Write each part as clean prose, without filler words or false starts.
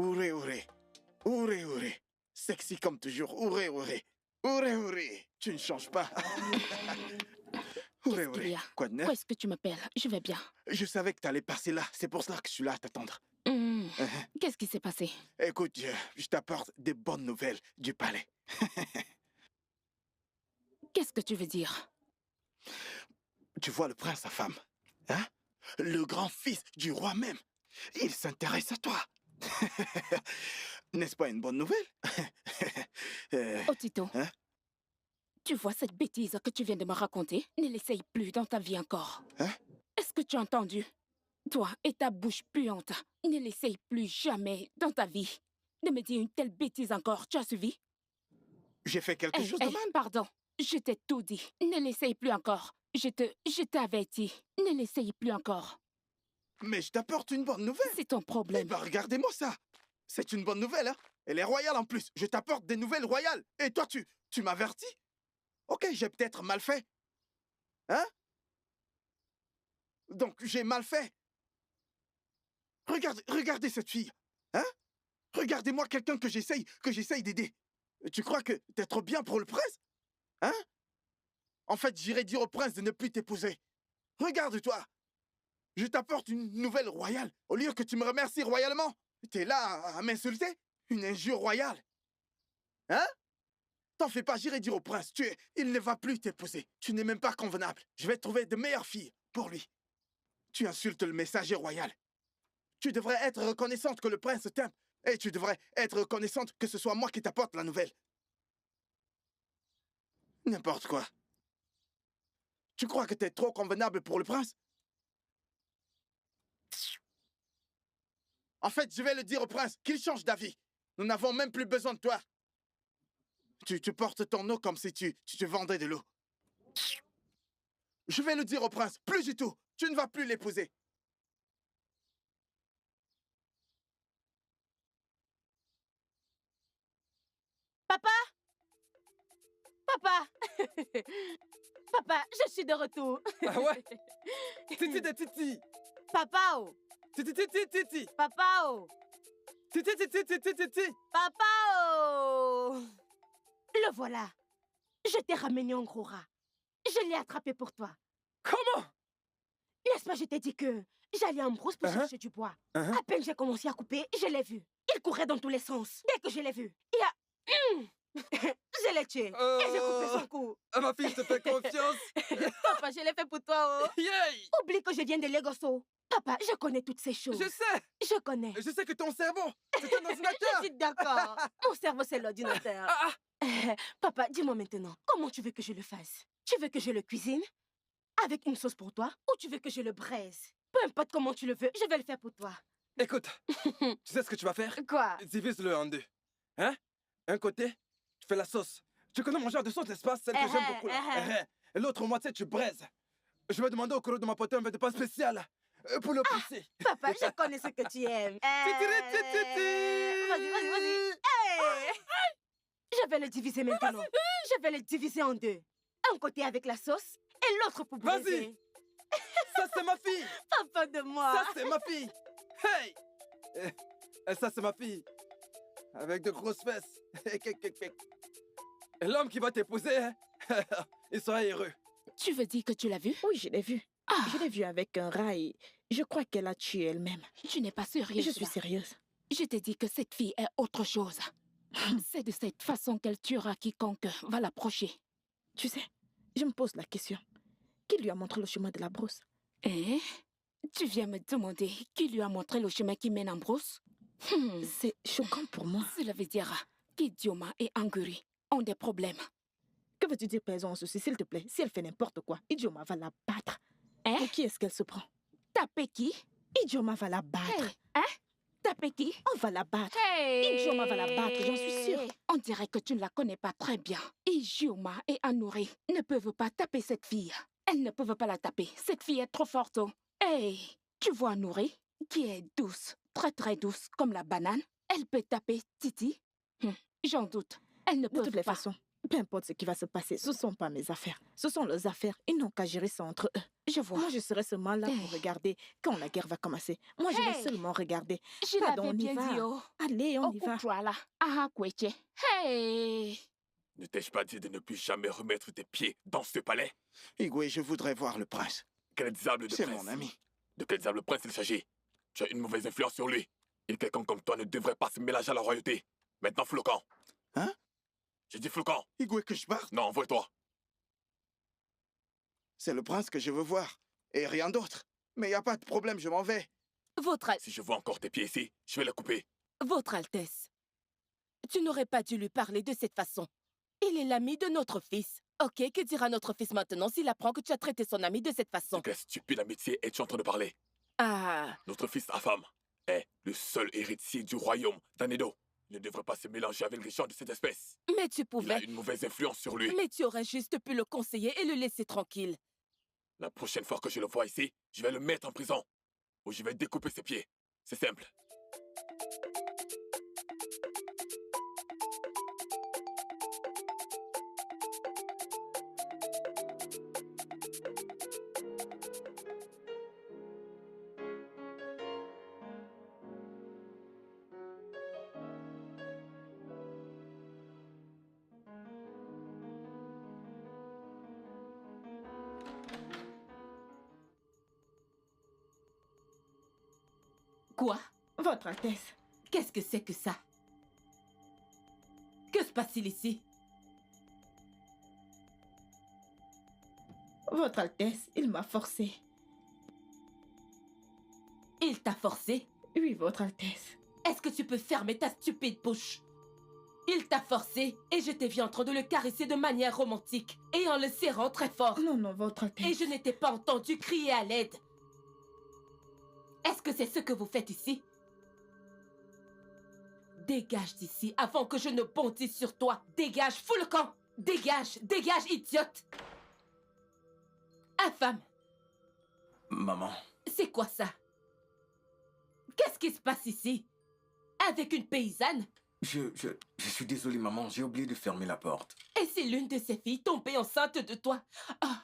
Ouré, ouré. Ouré, ouré. Sexy comme toujours. Ouré, ouré. Ouré, ouré. Tu ne changes pas. Ouré, Qu'est-ce qu'il y ouré. a? Quoi de neuf? Pourquoi est-ce que tu m'appelles? Je vais bien. Je savais que t'allais passer là. C'est pour cela que je suis là à t'attendre. Qu'est-ce qui s'est passé? Écoute, je t'apporte des bonnes nouvelles du palais. Qu'est-ce que tu veux dire? Tu vois le prince, sa femme, hein? Le grand-fils du roi même. Il s'intéresse à toi. N'est-ce pas une bonne nouvelle? Oh Tito, Hein? tu vois cette bêtise que tu viens de me raconter? Ne l'essaye plus dans ta vie encore. Hein? Est-ce que tu as entendu? Toi et ta bouche puante, ne l'essaye plus jamais dans ta vie. Ne me dis une telle bêtise encore, tu as suivi? J'ai fait quelque chose de mal. Pardon, je t'ai tout dit. Ne l'essaye plus encore. Je t'ai averti. Ne l'essaye plus encore. Mais je t'apporte une bonne nouvelle. C'est ton Eh problème. ben, regardez-moi ça. C'est une bonne nouvelle, hein? Elle est royale en plus. Je t'apporte des nouvelles royales. Et toi, tu m'avertis? Ok, j'ai peut-être mal fait. Hein? Donc, j'ai mal fait. Regardez cette fille. Hein? Regardez-moi quelqu'un que j'essaye d'aider. Tu crois que t'es trop bien pour le prince? Hein? En fait, j'irai dire au prince de ne plus t'épouser. Regarde-toi. Je t'apporte une nouvelle royale. Au lieu que tu me remercies royalement, t'es là à m'insulter? Une injure royale. Hein? T'en fais pas, j'irai dire au prince. Il ne va plus t'épouser. Tu n'es même pas convenable. Je vais trouver de meilleures filles pour lui. Tu insultes le messager royal. Tu devrais être reconnaissante que le prince t'aime. Et tu devrais être reconnaissante que ce soit moi qui t'apporte la nouvelle. N'importe quoi. Tu crois que t'es trop convenable pour le prince? En fait, je vais le dire au prince qu'il change d'avis. Nous n'avons même plus besoin de toi. Tu portes ton eau comme si tu te vendais de l'eau. Je vais le dire au prince, plus du tout. Tu ne vas plus l'épouser. Papa! Papa! Papa, je suis de retour. Ah ouais? Titi de Titi. Papa, oh! Titi, Titi, Titi. Papa, oh! Titi, Titi, Titi, Titi. Papa, oh! Le voilà. Je t'ai ramené un gros rat. Je l'ai attrapé pour toi. Comment? N'est-ce pas, je t'ai dit que j'allais en brousse pour chercher du bois. À peine j'ai commencé à couper, je l'ai vu. Il courait dans tous les sens. Dès que je l'ai vu, il a... je l'ai tué. Et j'ai coupé son cou. Ah, ma fille, je te fais confiance. Papa, je l'ai fait pour toi, oh. Yay! Oublie que je viens de Legoso. Papa, je connais toutes ces choses. Je sais. Je connais. Je sais que ton cerveau, c'est un ordinateur. Je suis d'accord. Mon cerveau, c'est l'ordinateur. Papa, dis-moi maintenant, comment tu veux que je le fasse? Tu veux que je le cuisine? Avec une sauce pour toi? Ou tu veux que je le braise? Peu importe comment tu le veux, je vais le faire pour toi. Écoute, tu sais ce que tu vas faire? Quoi? Divise-le en deux. Hein? Un côté, tu fais la sauce. Tu connais mon genre de sauce, n'est-ce pas? Celle que j'aime beaucoup. Là. Et l'autre moitié, tu braises. Je vais demander au coro de ma pote un verre de pain spécial pour le pousser. Papa, je connais ce que tu aimes. Vas-y. Hey! Je vais le diviser maintenant. Je vais le diviser en deux. Un côté avec la sauce et l'autre pour braiser. Vas-y! Ça, c'est ma fille! Papa de moi! Ça, c'est ma fille! Hey! Et ça, c'est ma fille. Avec de grosses fesses. Et l'homme qui va t'épouser, hein, il sera heureux. Tu veux dire que tu l'as vu? Oui, je l'ai vue. Je l'ai vue avec un rat et je crois qu'elle a tué elle-même. Tu n'es pas sérieuse. Je suis sérieuse. Je t'ai dit que cette fille est autre chose. C'est de cette façon qu'elle tuera quiconque va l'approcher. Tu sais, je me pose la question. Qui lui a montré le chemin de la brousse? Tu viens me demander qui lui a montré le chemin qui mène en brousse? C'est choquant pour moi. Cela veut dire qu'Idioma et Anguri ont des problèmes. Que veux-tu dire, paysan, en ceci, s'il te plaît? Si elle fait n'importe quoi, Idioma va la battre. Pour qui est-ce qu'elle se prend? Taper qui? Idioma va la battre. Taper qui? On va la battre. Idioma va la battre, j'en suis sûre. On dirait que tu ne la connais pas très bien. Idioma et Anuri ne peuvent pas taper cette fille. Elles ne peuvent pas la taper. Cette fille est trop forte. Tu vois Anuri, qui est douce, très très douce, comme la banane. Elle peut taper Titi. J'en doute. Elle ne peut pas. De toutes les façons, Peu importe ce qui va se passer, ce ne sont pas mes affaires. Ce sont leurs affaires. Ils n'ont qu'à gérer ça entre eux. Je vois. Moi, je serai seulement là pour regarder quand la guerre va commencer. Moi, je vais Hey! seulement regarder. Je Pardon, l'avais on y bien va. dit, oh. Allez, on y va. Occupe-toi là. Ah, Kweche. Hey! Ne t'ai-je pas dit de ne plus jamais remettre tes pieds dans ce palais? Igwe, je voudrais voir le prince. Quel diable de C'est prince? mon ami. De quel diable prince il s'agit? Tu as une mauvaise influence sur lui. Et quelqu'un comme toi ne devrait pas se mélanger à la royauté. Maintenant, fous le camp. Hein? J'ai dit fous le camp. Igwe, que je parte? Non, envoie-toi. C'est le prince que je veux voir. Et rien d'autre. Mais il n'y a pas de problème, je m'en vais. Si je vois encore tes pieds ici, je vais les couper. Votre Altesse, tu n'aurais pas dû lui parler de cette façon. Il est l'ami de notre fils. Ok, que dira notre fils maintenant s'il apprend que tu as traité son ami de cette façon? De quelle stupide amitié es-tu en train de parler? Ah, Notre fils Afam est le seul héritier du royaume d'Anedo. Il ne devrait pas se mélanger avec les gens de cette espèce. mais tu Il a pouvais. une mauvaise influence sur lui. Mais tu aurais juste pu le conseiller et le laisser tranquille. La prochaine fois que je le vois ici, je vais le mettre en prison. Ou je vais découper ses pieds. C'est simple. Quoi? Votre Altesse. Qu'est-ce que c'est que ça? Que se passe-t-il ici? Votre Altesse, il m'a forcé. Il t'a forcé? Oui, Votre Altesse. Est-ce que tu peux fermer ta stupide bouche? Il t'a forcé et je t'ai vu en train de le caresser de manière romantique et en le serrant très fort. Non, non, Votre Altesse. Et je n'étais pas entendu crier à l'aide. Est-ce que c'est ce que vous faites ici? Dégage d'ici avant que je ne bondisse sur toi. Dégage, fous le camp. Dégage, dégage, idiote. Infâme. Maman. C'est quoi ça? Qu'est-ce qui se passe ici? Avec une paysanne? Je suis désolé, maman. J'ai oublié de fermer la porte. Et c'est l'une de ces filles tombée enceinte de toi. Ah,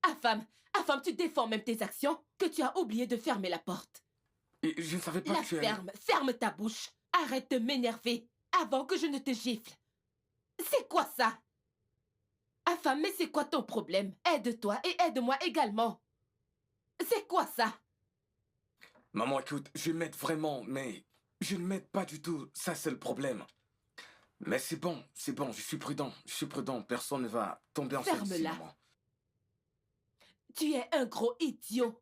infâme, tu défends même tes actions que tu as oublié de fermer la porte. Et je ne savais pas La que tu ferme ta bouche. Arrête de m'énerver avant que je ne te gifle. C'est quoi ça? Infâme, mais c'est quoi ton problème? Aide-toi et aide-moi également. C'est quoi ça? Maman, écoute, je m'aide vraiment, mais je ne m'aide pas du tout. Ça, c'est le problème. Mais c'est bon, je suis prudent. Personne ne va tomber enceinte ici, Ferme-la. maman. Tu es un gros idiot.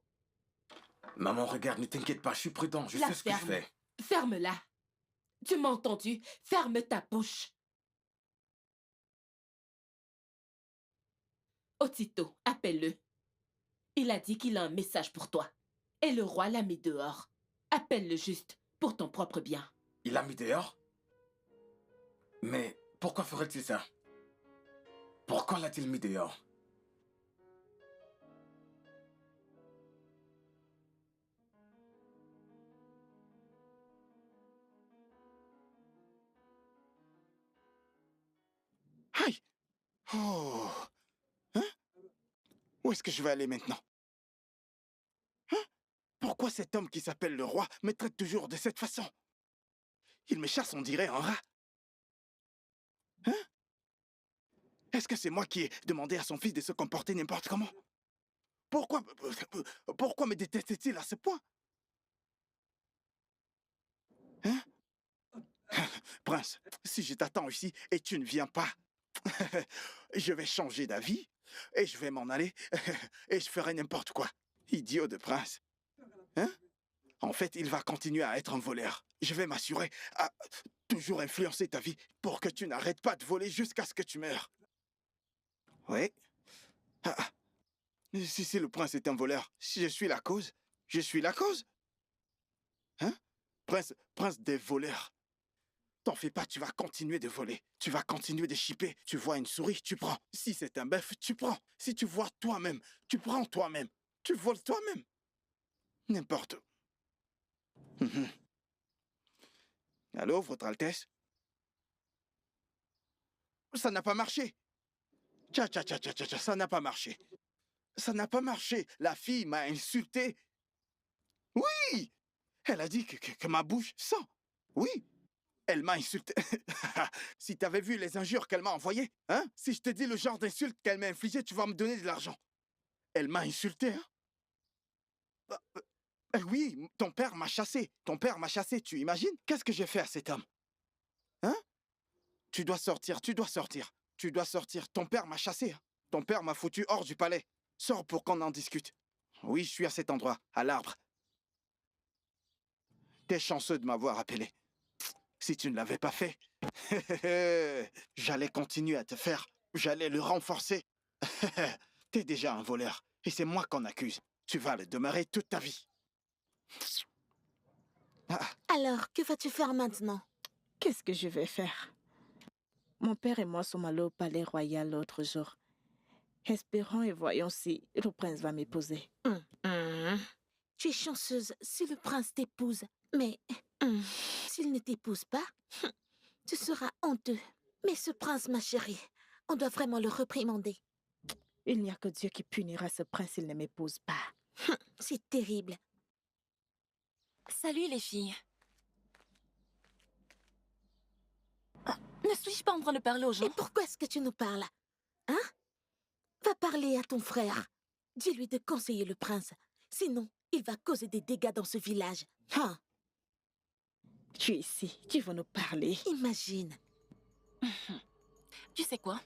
Maman, regarde, ne t'inquiète pas, je suis prudent. Je La sais ce que je ferme. fais. Ferme-la. Tu m'as entendu? Ferme ta bouche. Otito, appelle-le. Il a dit qu'il a un message pour toi. Et le roi l'a mis dehors. Appelle-le juste, pour ton propre bien. Il l'a mis dehors? Mais pourquoi ferait-il ça? Pourquoi l'a-t-il mis dehors? Aïe! Oh! Hein? Où est-ce que je vais aller maintenant? Hein? Pourquoi cet homme qui s'appelle le roi me traite toujours de cette façon? Il me chasse, on dirait, un rat. Hein? Est-ce que c'est moi qui ai demandé à son fils de se comporter n'importe comment? Pourquoi me déteste-t-il à ce point? Hein? Prince, si je t'attends ici et tu ne viens pas, je vais changer d'avis et je vais m'en aller et je ferai n'importe quoi. Idiot de prince. Hein? En fait, il va continuer à être un voleur. Je vais m'assurer à toujours influencer ta vie pour que tu n'arrêtes pas de voler jusqu'à ce que tu meurs. Oui. Ah. Si le prince est un voleur, si je suis la cause, je suis la cause. Hein? Prince des voleurs. T'en fais pas, tu vas continuer de voler. Tu vas continuer de chipper. Tu vois une souris, tu prends. Si c'est un bœuf, tu prends. Si tu vois toi-même, tu prends toi-même. Tu voles toi-même. N'importe où. Allô, Votre Altesse? Ça n'a pas marché. Ça n'a pas marché. Ça n'a pas marché. La fille m'a insulté. Oui, elle a dit que ma bouche sent. Oui, elle m'a insulté. Si t'avais vu les injures qu'elle m'a envoyées, hein? Si je te dis le genre d'insulte qu'elle m'a infligé, tu vas me donner de l'argent. Elle m'a insulté, hein? Oui, ton père m'a chassé. Ton père m'a chassé, tu imagines? Qu'est-ce que j'ai fait à cet homme? Hein? Tu dois sortir, tu dois sortir. Tu dois sortir. Ton père m'a chassé. Hein? Ton père m'a foutu hors du palais. Sors pour qu'on en discute. Oui, je suis à cet endroit, à l'arbre. T'es chanceux de m'avoir appelé. Si tu ne l'avais pas fait, j'allais continuer à te faire. J'allais le renforcer. T'es déjà un voleur. Et c'est moi qu'on accuse. Tu vas le demeurer toute ta vie. Ah, Alors, que vas-tu faire maintenant? Qu'est-ce que je vais faire? Mon père et moi sommes allés au palais royal l'autre jour. Espérons et voyons si le prince va m'épouser. Tu es chanceuse si le prince t'épouse. Mais s'il ne t'épouse pas, tu seras honteux. Mais ce prince, ma chérie, on doit vraiment le réprimander. Il n'y a que Dieu qui punira ce prince s'il ne m'épouse pas. C'est terrible. Salut les filles. Ne suis-je pas en train de parler aux gens? Et pourquoi est-ce que tu nous parles? Hein? Va parler à ton frère. Dis-lui de conseiller le prince. Sinon, il va causer des dégâts dans ce village. Hein? Tu es ici, tu veux nous parler. Imagine. Tu sais quoi?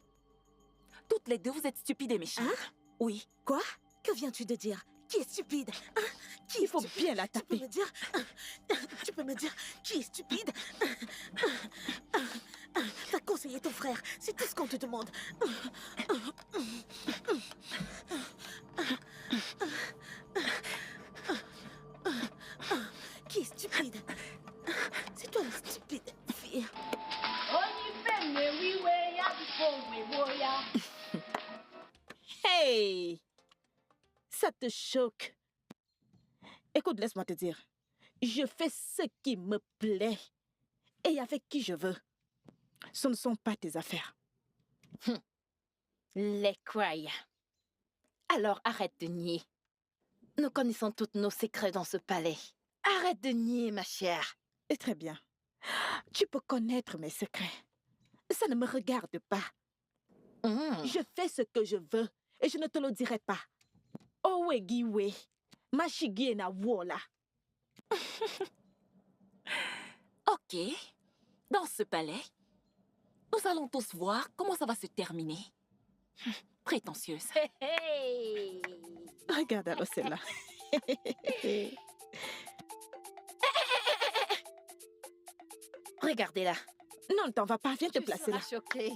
Toutes les deux, vous êtes stupides et méchantes. Hein? Oui. Quoi? Que viens-tu de dire? Qui est stupide? Hein? Qui Il faut bien la Tu taper. peux me dire qui est stupide? Va conseiller ton frère, c'est tout ce qu'on te demande. Qui est stupide? C'est toi la stupide fille. Hey! Ça te choque. Écoute, laisse-moi te dire. Je fais ce qui me plaît et avec qui je veux. Ce ne sont pas tes affaires. Les cry. Alors arrête de nier. Nous connaissons tous nos secrets dans ce palais. Arrête de nier, ma chère. Et très bien. Tu peux connaître mes secrets. Ça ne me regarde pas. Je fais ce que je veux et je ne te le dirai pas. Owegiwe, mashigi na wola. Ok. Dans ce palais, nous allons tous voir comment ça va se terminer. Prétentieuse. Hey! Regarde alors celle-là. Regardez-la. Non, ne t'en va pas. Viens te Tu placer là. seras choquée.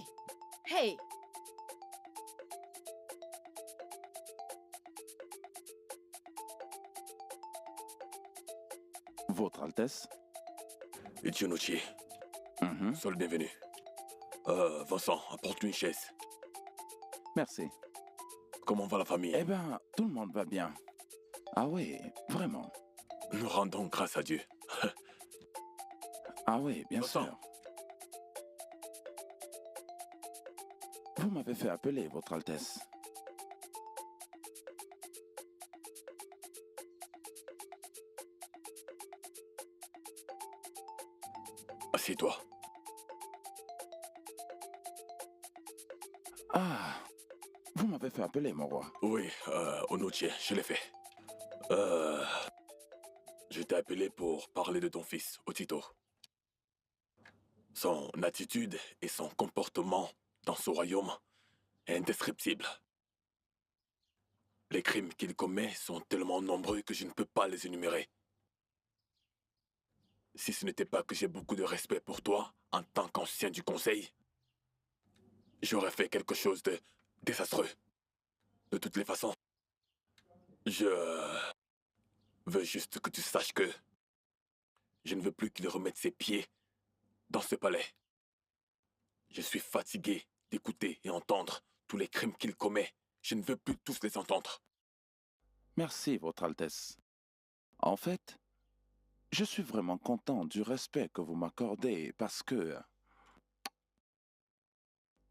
Hey! Votre Altesse. Ichionochi, sois le bienvenu. Vincent, apporte-lui une chaise. Merci. Comment va la famille? Eh ben, tout le monde va bien. Ah oui, vraiment. Nous rendons grâce à Dieu. Ah oui, bien Vincent. sûr. Vous m'avez fait appeler, Votre Altesse. Assieds-toi. Ah, vous m'avez fait appeler, mon roi. Oui, Onochi, je l'ai fait. Je t'ai appelé pour parler de ton fils, Otito. Son attitude et son comportement dans ce royaume est indescriptible. Les crimes qu'il commet sont tellement nombreux que je ne peux pas les énumérer. Si ce n'était pas que j'ai beaucoup de respect pour toi en tant qu'ancien du conseil, j'aurais fait quelque chose de désastreux. De toutes les façons, je veux juste que tu saches que je ne veux plus qu'il remette ses pieds dans ce palais. Je suis fatigué d'écouter et entendre tous les crimes qu'il commet. Je ne veux plus tous les entendre. Merci, Votre Altesse. En fait, je suis vraiment content du respect que vous m'accordez parce que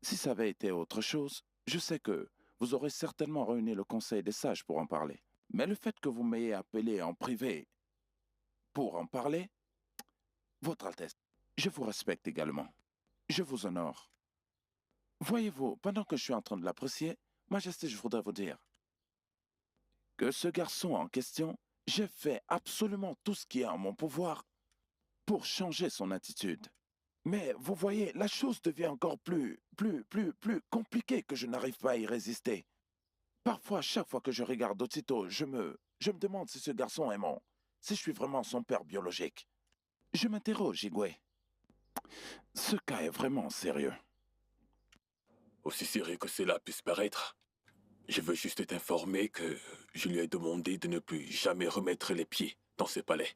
Si ça avait été autre chose, je sais que vous aurez certainement réuni le conseil des sages pour en parler. Mais le fait que vous m'ayez appelé en privé pour en parler, Votre Altesse, je vous respecte également. Je vous honore. Voyez-vous, pendant que je suis en train de l'apprécier, Majesté, je voudrais vous dire que ce garçon en question, j'ai fait absolument tout ce qui est en mon pouvoir pour changer son attitude. Mais vous voyez, la chose devient encore plus compliquée que je n'arrive pas à y résister. Parfois, chaque fois que je regarde Otito, je me demande si ce garçon est si je suis vraiment son père biologique. Je m'interroge, Igwe. Ce cas est vraiment sérieux. Aussi sérieux que cela puisse paraître, je veux juste t'informer que je lui ai demandé de ne plus jamais remettre les pieds dans ce palais.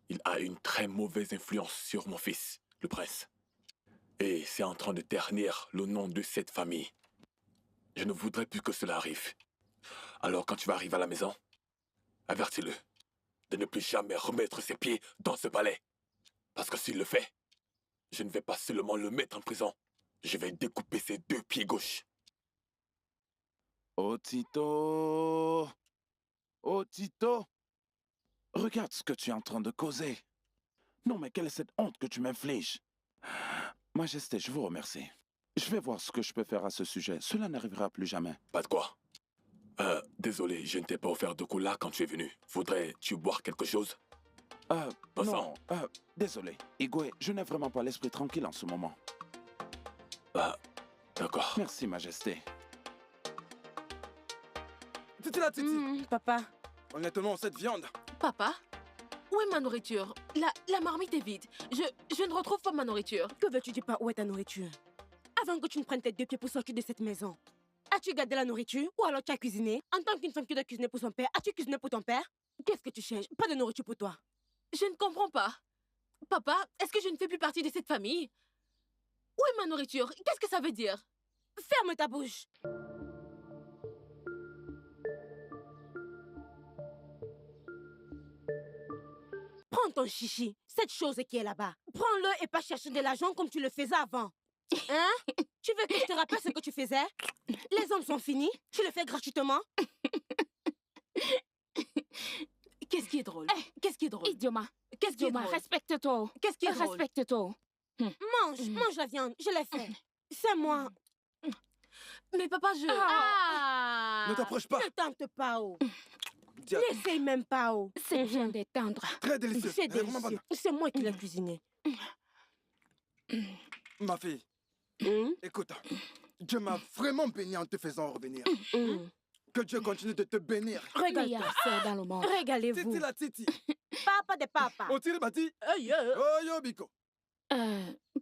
Il a une très mauvaise influence sur mon fils, le prince. Et c'est en train de ternir le nom de cette famille. Je ne voudrais plus que cela arrive. Alors quand tu vas arriver à la maison, avertis-le de ne plus jamais remettre ses pieds dans ce palais. Parce que s'il le fait, je ne vais pas seulement le mettre en prison, je vais découper ses 2 pieds gauches. Otito! Otito! Regarde ce que tu es en train de causer. Non, mais quelle est cette honte que tu m'infliges? Majesté, je vous remercie. Je vais voir ce que je peux faire à ce sujet. Cela n'arrivera plus jamais. Pas de quoi. Désolé, je ne t'ai pas offert de cola quand tu es venu. Voudrais-tu boire quelque chose? Non, désolé. Igwe, je n'ai vraiment pas l'esprit tranquille en ce moment. D'accord. Merci, Majesté. Titi là, Titi. Papa. Honnêtement, cette viande. Papa, où est ma nourriture? La marmite est vide. Je ne retrouve pas ma nourriture. Que veux-tu dire par où est ta nourriture? Avant que tu ne prennes tes 2 pieds pour sortir de cette maison, as-tu gardé la nourriture ou alors tu as cuisiné? En tant qu'une femme qui doit cuisiner pour son père, as-tu cuisiné pour ton père? Qu'est-ce que tu cherches? Pas de nourriture pour toi. Je ne comprends pas. Papa, est-ce que je ne fais plus partie de cette famille? Où est ma nourriture? Qu'est-ce que ça veut dire? Ferme ta bouche. Prends ton chichi, cette chose qui est là-bas. Prends-le et pas chercher de l'argent comme tu le faisais avant. Hein? Tu veux que je te rappelle ce que tu faisais? Les hommes sont finis, tu le fais gratuitement. Qu'est-ce qui est drôle? Qu'est-ce qui est drôle? Idioma. Qu'est-ce qui est Idioma, drôle? respecte-toi. Qu'est-ce qui est drôle? Respecte-toi. Mange la viande, je l'ai fait. C'est moi. Mais papa, Ne t'approche pas. Ne tente pas, oh. Tiens, N'essaye même pas, oh. C'est bien d'étendre. très délicieux. C'est Elle est vraiment délicieux. bonne. C'est moi qui l'ai cuisiné. Ma fille, écoute, Dieu m'a vraiment béni en te faisant revenir. Que Dieu continue de te bénir. Meilleure sœur dans le monde. Régalez-vous. Titi la Titi. Papa de papa. Otiri Bati. Aïe, Oh yo Biko.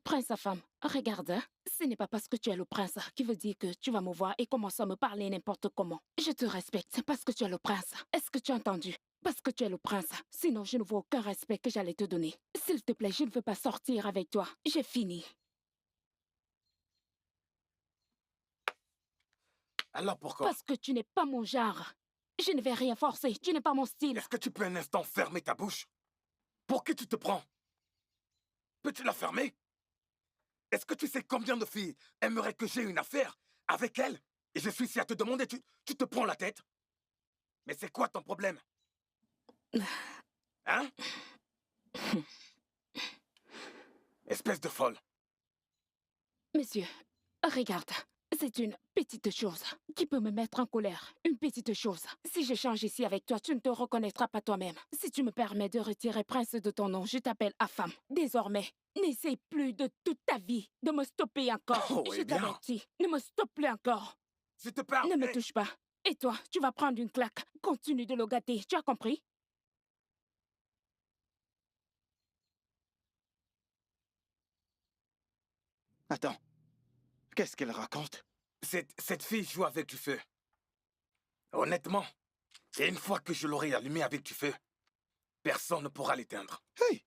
Prince à femme, regarde, hein. Ce n'est pas parce que tu es le prince qui veut dire que tu vas me voir et commencer à me parler n'importe comment. Je te respecte parce que tu es le prince. Est-ce que tu as entendu? Parce que tu es le prince. Sinon, je ne vois aucun respect que j'allais te donner. S'il te plaît, je ne veux pas sortir avec toi. J'ai fini. Alors pourquoi? Parce que tu n'es pas mon genre. Je ne vais rien forcer. Tu n'es pas mon style. Est-ce que tu peux un instant fermer ta bouche? Pour qui tu te prends? Peux-tu la fermer? Est-ce que tu sais combien de filles aimeraient que j'ai une affaire avec elle? Et je suis ici à te demander, tu te prends la tête? Mais c'est quoi ton problème? Hein? Espèce de folle. Monsieur, regarde. C'est une petite chose qui peut me mettre en colère. Une petite chose. Si je change ici avec toi, tu ne te reconnaîtras pas toi-même. Si tu me permets de retirer Prince de ton nom, je t'appelle Afam. Désormais, n'essaye plus de toute ta vie de me stopper encore. Oh, Je eh bien. t'avertis, ne me stoppe plus encore. Je te parle. Ne me Hey, touche pas. Et toi, tu vas prendre une claque. Continue de le gâter. Tu as compris? Attends. Qu'est-ce qu'elle raconte? cette fille joue avec du feu. Honnêtement. Et une fois que je l'aurai allumée avec du feu, personne ne pourra l'éteindre. Hey!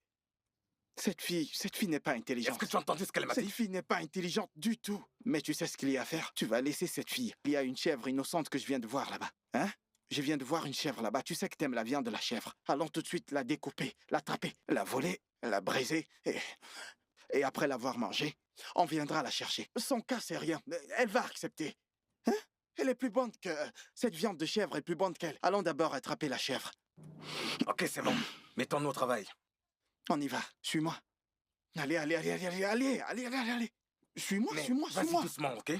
Cette fille n'est pas Est-ce intelligente. que tu as entendu ce qu'elle m'a Cette dit? fille n'est pas intelligente du tout. Mais tu sais ce qu'il y a à faire? Tu vas laisser cette fille. Il y a une chèvre innocente que je viens de voir là-bas. Hein? Je viens de voir une chèvre là-bas. Tu sais que t'aimes la viande de la chèvre. Allons tout de suite la découper, l'attraper, la voler, la briser. Et après l'avoir mangée, On viendra la chercher. Son cas, c'est rien. Elle va accepter. Hein? Elle est plus bonne que... Cette viande de chèvre est plus bonne qu'elle. Allons d'abord attraper la chèvre. Ok, c'est bon. Mettons-nous au travail. On y va. Suis-moi. Allez, allez, allez, allez, allez, allez, allez, allez, allez. Suis-moi, Mais suis-moi, vas-y suis-moi. doucement, ok?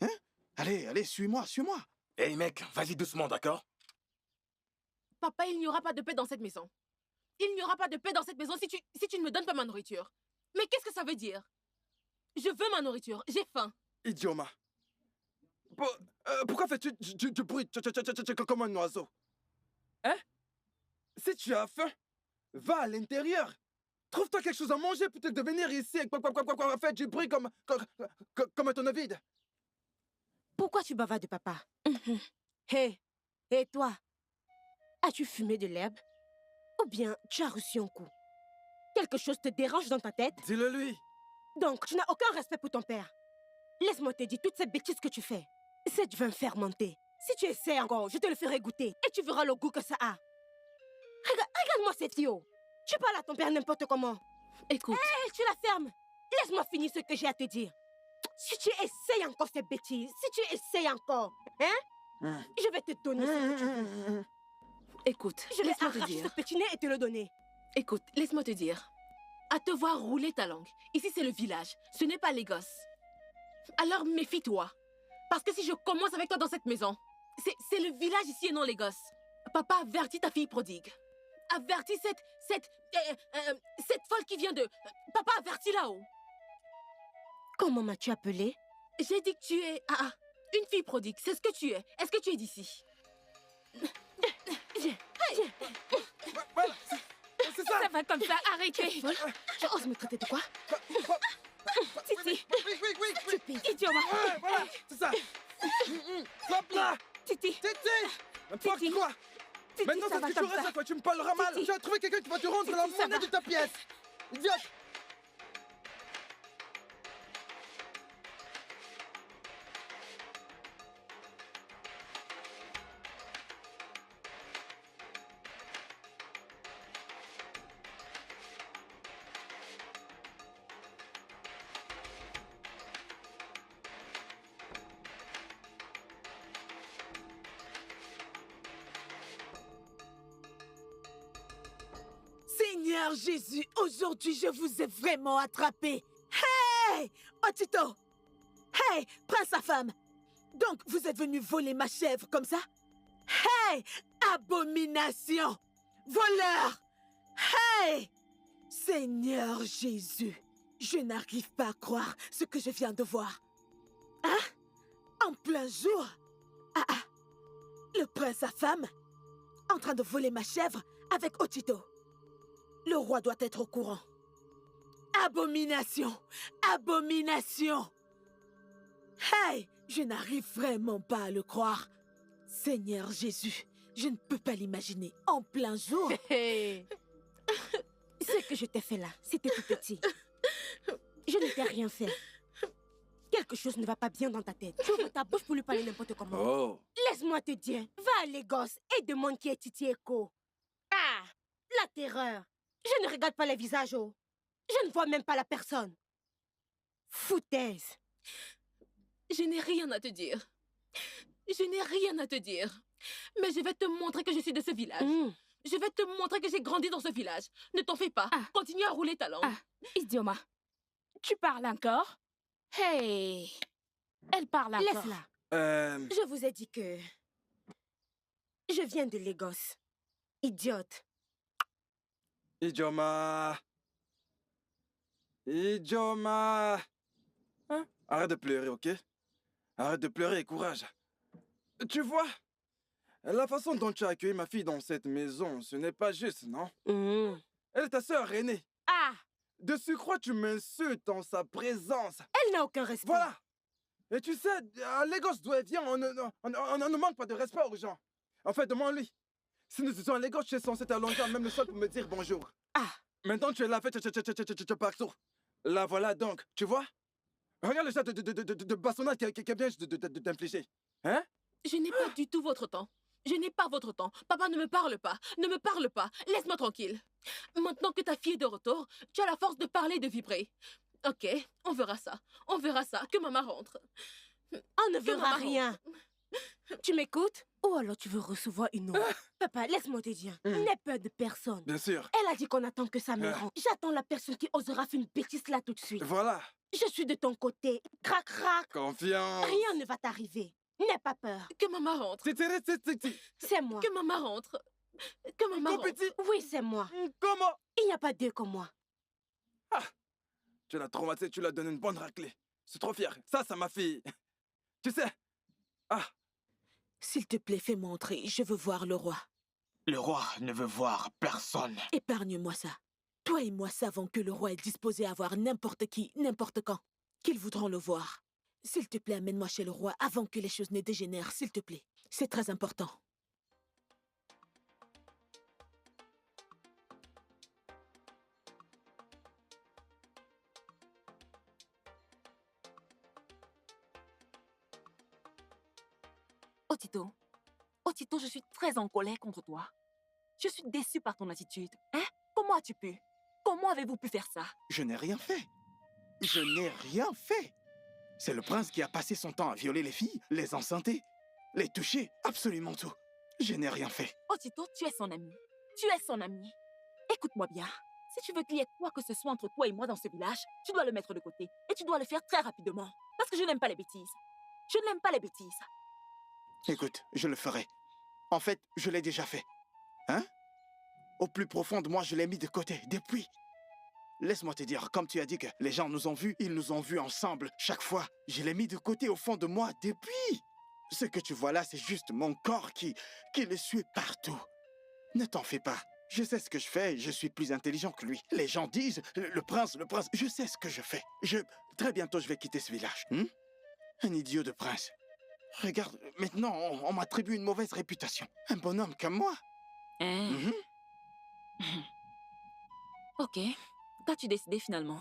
Hein? Allez, allez, suis-moi, suis-moi. Hey mec, vas-y doucement, d'accord? Papa, il n'y aura pas de paix dans cette maison. Il n'y aura pas de paix dans cette maison si tu ne me donnes pas ma nourriture. Mais qu'est-ce que ça veut dire? Je veux ma nourriture. J'ai faim. Idioma. Pourquoi fais-tu du bruit comme un oiseau? Hein? Si tu as faim, va à l'intérieur. Trouve-toi quelque chose à manger plutôt que de venir ici et faire du bruit comme un tonneau vide. Pourquoi tu bavardes, papa? Hé, et toi? As-tu fumé de l'herbe? Ou bien tu as reçu un coup? Quelque chose te dérange dans ta tête? Dis-le lui. Donc, tu n'as aucun respect pour ton père. Laisse-moi te dire toutes ces bêtises que tu fais. C'est du vin fermenté. Si tu essaies encore, je te le ferai goûter. Et tu verras le goût que ça a. Regarde-moi cette fille. Tu parles à ton père n'importe comment. Écoute. Hé, tu la fermes. Laisse-moi finir ce que j'ai à te dire. Si tu essayes encore ces bêtises, si tu essayes encore, hein, je vais te donner ce que tu veux. Écoute, Je vais laisse-moi te arracher dire. ce petit nez et te le donner. Écoute, laisse-moi te dire. À te voir rouler ta langue. Ici, c'est le village. Ce n'est pas Lagos. Alors méfie-toi. Parce que si je commence avec toi dans cette maison, c'est le village ici et non Lagos. Papa avertit ta fille prodigue. Avertis cette folle qui vient de... Papa avertit là-haut. Comment m'as-tu appelé? J'ai dit que tu es... une fille prodigue. C'est ce que tu es. Est-ce que tu es d'ici? Voilà, c'est ça. Ça va comme ça, arrêtez. Tu oses me traiter de quoi? Titi, Oui. idioma. Voilà, c'est ça. Hop là. Titi, N'importe Titi. quoi. Titi, Maintenant, ça c'est va ce que tu comme auras ça. ça, quoi. Tu me parleras mal. Titi. Tu vas trouver quelqu'un qui va te rendre Titi, la ça monnaie va. de ta pièce. Idiote. Seigneur Jésus, aujourd'hui je vous ai vraiment attrapé. Hey, Otito! Hey, prends sa femme. Donc vous êtes venu voler ma chèvre comme ça? Hey, abomination! Voleur! Hey! Seigneur Jésus, je n'arrive pas à croire ce que je viens de voir. Hein? En plein jour? Le prince, sa femme, en train de voler ma chèvre avec Otito. Le roi doit être au courant. Abomination! Abomination! Hey! Je n'arrive vraiment pas à le croire. Seigneur Jésus, je ne peux pas l'imaginer en plein jour. Hey. Ce que je t'ai fait là, c'était tout petit. Je ne t'ai rien fait. Quelque chose ne va pas bien dans ta tête. Tu ouvres ta bouche pour lui parler n'importe comment. Oh. Laisse-moi te dire, va à Lagos et demande qui est Titi Eko. Ah, la terreur. Je ne regarde pas les visages, oh. Je ne vois même pas la personne. Foutaise. Je n'ai rien à te dire. Je n'ai rien à te dire. Mais je vais te montrer que je suis de ce village. Je vais te montrer que j'ai grandi dans ce village. Ne t'en fais pas. Continue à rouler ta langue. Idioma. Tu parles encore? Hey! Elle parle encore. Laisse-la. Euh... Je vous ai dit que... Je viens de Lagos. Idiote. Idioma. Idioma. Hein? Arrête de pleurer, ok? Arrête de pleurer et courage. Tu vois, la façon dont tu as accueilli ma fille dans cette maison, ce n'est pas juste, non? Elle est ta sœur aînée. Ah! De surcroît, tu m'insultes en sa présence. Elle n'a aucun respect. Voilà. Et tu sais, à Lagos, d'où elle vient, on ne manque pas de respect aux gens. En fait, demande-lui. Si nous étions à Lagos, tu es censé t'allonger même le sol pour me dire bonjour. Ah! Maintenant, tu es là, tu partout. Là, voilà donc, tu vois? Regarde le genre de bastonnade qui vient de t'infliger. Hein? Je n'ai pas du tout votre temps. Je n'ai pas votre temps. Papa, ne me parle pas. Ne me parle pas. Laisse-moi tranquille. Maintenant que ta fille est de retour, tu as la force de parler et de vibrer. Ok, on verra ça. On verra ça. Que maman rentre. On ne verra maman rien. Tu m'écoutes? Ou alors tu veux recevoir une autre? Papa, laisse-moi te dire. N'aie peur de personne. Bien sûr. Elle a dit qu'on attend que sa mère rentre. J'attends la personne qui osera faire une bêtise là tout de suite. Voilà. Je suis de ton côté. Crac, crac. Confiance. Rien ne va t'arriver. N'aie pas peur. Que maman rentre. C'est moi. Que maman rentre. Que maman rentre. Petit. Oui, c'est moi. Comment? Il n'y a pas deux comme moi. Tu l'as traumatisé, tu lui as donné une bonne raclée. Je suis trop fier. Ça ma fille. Tu sais. S'il te plaît, fais-moi entrer. Je veux voir le roi. Le roi ne veut voir personne. Épargne-moi ça. Toi et moi savons que le roi est disposé à voir n'importe qui, n'importe quand, qu'ils voudront le voir. S'il te plaît, amène-moi chez le roi avant que les choses ne dégénèrent, s'il te plaît. C'est très important. Otito. Otito, je suis très en colère contre toi. Je suis déçue par ton attitude. Hein? Comment as-tu pu? Comment avez-vous pu faire ça? Je n'ai rien fait. Je n'ai rien fait. C'est le prince qui a passé son temps à violer les filles, les enceinter, les toucher, absolument tout. Je n'ai rien fait. Otito, tu es son ami. Tu es son ami. Écoute-moi bien. Si tu veux qu'il y ait quoi que ce soit entre toi et moi dans ce village, tu dois le mettre de côté. Et tu dois le faire très rapidement. Parce que je n'aime pas les bêtises. Je n'aime pas les bêtises. Écoute, je le ferai. En fait, je l'ai déjà fait. Hein? Au plus profond de moi, je l'ai mis de côté, depuis. Laisse-moi te dire, comme tu as dit que les gens nous ont vus, ils nous ont vus ensemble, chaque fois. Je l'ai mis de côté au fond de moi, depuis. Ce que tu vois là, c'est juste mon corps qui le suit partout. Ne t'en fais pas. Je sais ce que je fais, je suis plus intelligent que lui. Les gens disent, le prince, je sais ce que je fais. Très bientôt, je vais quitter ce village. Un idiot de prince. Regarde, maintenant, on m'attribue une mauvaise réputation. Un bonhomme comme moi. Ok. Qu'as-tu décidé finalement?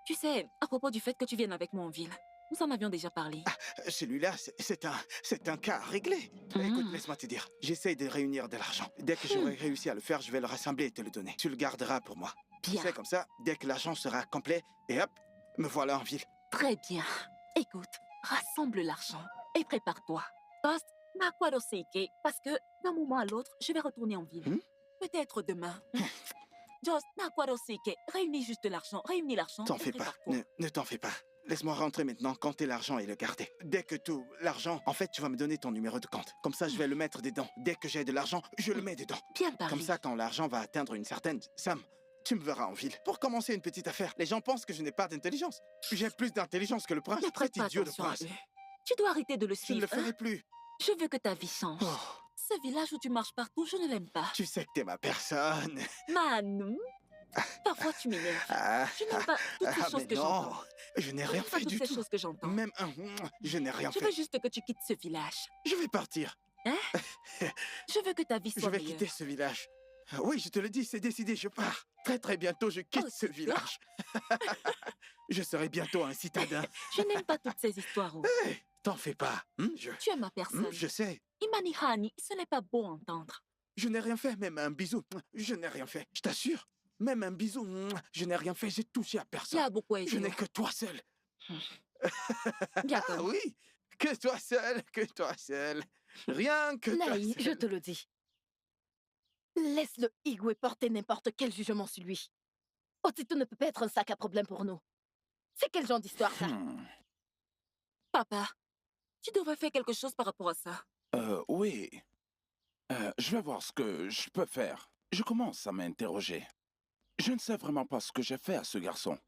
Tu sais, à propos du fait que tu viennes avec moi en ville, nous en avions déjà parlé. Celui-là, c'est un cas réglé. Écoute, laisse-moi te dire. J'essaie de réunir de l'argent. Dès que j'aurai réussi à le faire, je vais le rassembler et te le donner. Tu le garderas pour moi. Bien. Tu sais, comme ça, dès que l'argent sera complet, et hop, me voilà en ville. Très bien. Écoute, rassemble l'argent et prépare-toi. Parce que d'un moment à l'autre, je vais retourner en ville. Peut-être demain. Just, réunis juste l'argent. Réunis l'argent. T'en fais pas. Ne t'en fais pas. Laisse-moi rentrer maintenant, compter l'argent et le garder. Dès que tout l'argent, en fait, tu vas me donner ton numéro de compte. Comme ça, je vais le mettre dedans. Dès que j'ai de l'argent, je le mets dedans. Bien parlé. Comme ça, quand l'argent va atteindre une certaine somme, tu me verras en ville. Pour commencer une petite affaire, les gens pensent que je n'ai pas d'intelligence. J'ai plus d'intelligence que le prince. Ne prête Cet pas idiot de attention à prince. eux. Tu dois arrêter de le Je suivre. ne le ferai plus. Je veux que ta vie change. Oh. Ce village où tu marches partout, je ne l'aime pas. Tu sais que t'es ma personne. Manu, parfois tu m'énerves. Je n'aime pas toutes ces choses mais que non, j'entends. je n'ai rien fait du toutes ces tout. choses que j'entends. Même je n'ai rien Je fait. veux juste que tu quittes ce village. Je vais partir. Hein? Je veux que ta vie Je soit vais meilleure. quitter ce village. Oui, je te le dis, c'est décidé, je pars. Très très bientôt, je quitte ce village. Je serai bientôt un citadin. Je n'aime pas toutes ces histoires. Hey, t'en fais pas. Tu es ma personne. Je sais. Imanihani, ce n'est pas beau à entendre. Je n'ai rien fait, même un bisou. Je n'ai rien fait, je t'assure. Même un bisou, je n'ai rien fait, j'ai touché à personne. Il y a beaucoup à Je dire. n'ai que toi seul. Bien Ah oui, que toi seul, que toi seul. Rien que toi Naï, seul. je te le dis. Laisse le Igwe porter n'importe quel jugement sur lui. Otito ne peut pas être un sac à problème pour nous. C'est quel genre d'histoire, ça? Papa, tu devrais faire quelque chose par rapport à ça. Oui. Je vais voir ce que je peux faire. Je commence à m'interroger. Je ne sais vraiment pas ce que j'ai fait à ce garçon.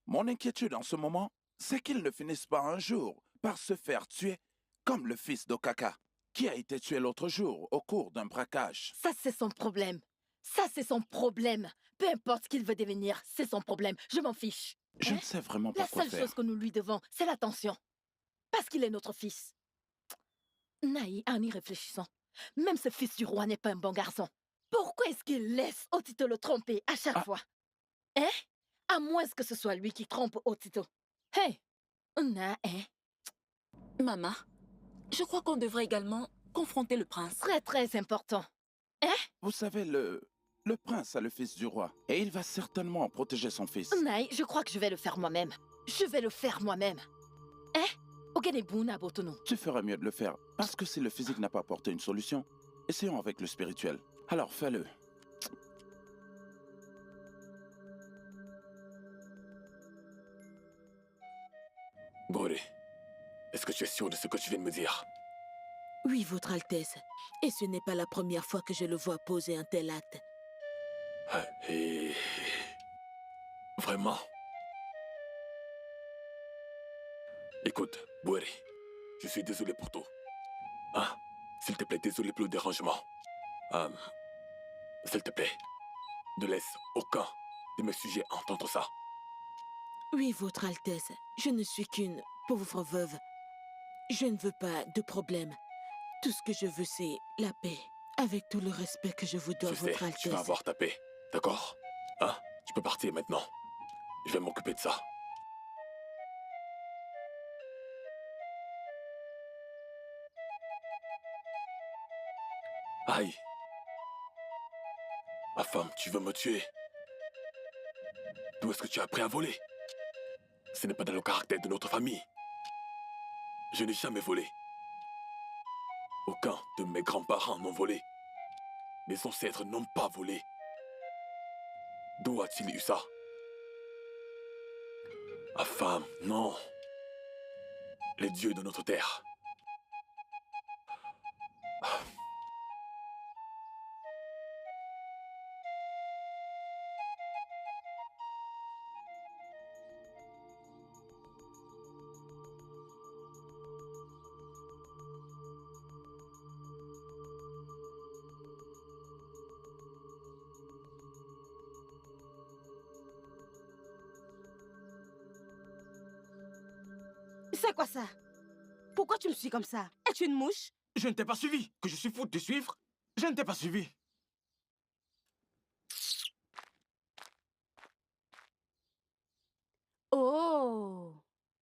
Mon inquiétude en ce moment, c'est qu'il ne finisse pas un jour par se faire tuer comme le fils d'Okaka, qui a été tué l'autre jour au cours d'un braquage. Ça, c'est son problème. Ça, c'est son problème. Peu importe ce qu'il veut devenir, c'est son problème. Je m'en fiche. Je ne sais vraiment pas La quoi seule faire. chose que nous lui devons, c'est l'attention. Parce qu'il est notre fils. Naï, en y réfléchissant, même ce fils du roi n'est pas un bon garçon. Pourquoi est-ce qu'il laisse Otito le tromper à chaque fois? Hein? À moins que ce soit lui qui trompe Otito. Hey! Maman, je crois qu'on devrait également confronter le prince. Très, très important. Hein? Vous savez, Le prince est le fils du roi, et il va certainement protéger son fils. Naï, je crois que je vais le faire moi-même. Je vais le faire moi-même. Hein? Ogenebuna Botono. Tu ferais mieux de le faire, parce que si le physique n'a pas apporté une solution, essayons avec le spirituel. Alors fais-le. Brûlé, est-ce que tu es sûr de ce que tu viens de me dire? Oui, Votre Altesse. Et ce n'est pas la première fois que je le vois poser un tel acte. Et... Vraiment? Écoute, Bouéré, je suis désolé pour tout. Hein? S'il te plaît, désolé pour le dérangement. S'il te plaît, ne laisse aucun de mes sujets entendre ça. Oui, Votre Altesse. Je ne suis qu'une pauvre veuve. Je ne veux pas de problème. Tout ce que je veux, c'est la paix. Avec tout le respect que je vous dois, Votre Altesse. Tu vas avoir ta paix, d'accord? Hein? Tu peux partir maintenant. Je vais m'occuper de ça. Aïe. Ma femme, tu veux me tuer? D'où est-ce que tu as appris à voler? Ce n'est pas dans le caractère de notre famille. Je n'ai jamais volé. Aucun de mes grands-parents n'ont volé. Mes ancêtres n'ont pas volé. D'où a-t-il eu ça? Ma femme, non. Les dieux de notre terre. C'est quoi ça? Pourquoi tu me suis comme ça? Es-tu une mouche? Je ne t'ai pas suivi. Que je suis fou de te suivre? Je ne t'ai pas suivi. Oh!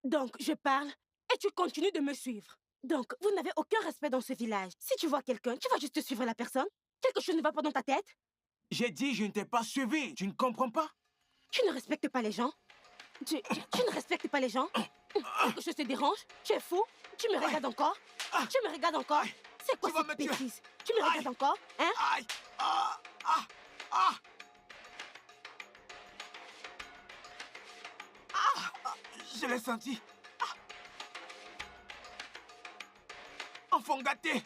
Donc, je parle et tu continues de me suivre. Donc, vous n'avez aucun respect dans ce village. Si tu vois quelqu'un, tu vas juste suivre la personne. Quelque chose ne va pas dans ta tête. J'ai dit je ne t'ai pas suivi. Tu ne comprends pas? Tu ne respectes pas les gens. Tu ne respectes pas les gens. Quelque chose te dérange? Tu es fou? Tu me regardes encore? Tu me regardes encore? C'est quoi cette bêtise? Tu me regardes encore? Hein? Aïe! Ah! Ah! Ah! Ah! Je l'ai senti. Ah. Enfant gâté.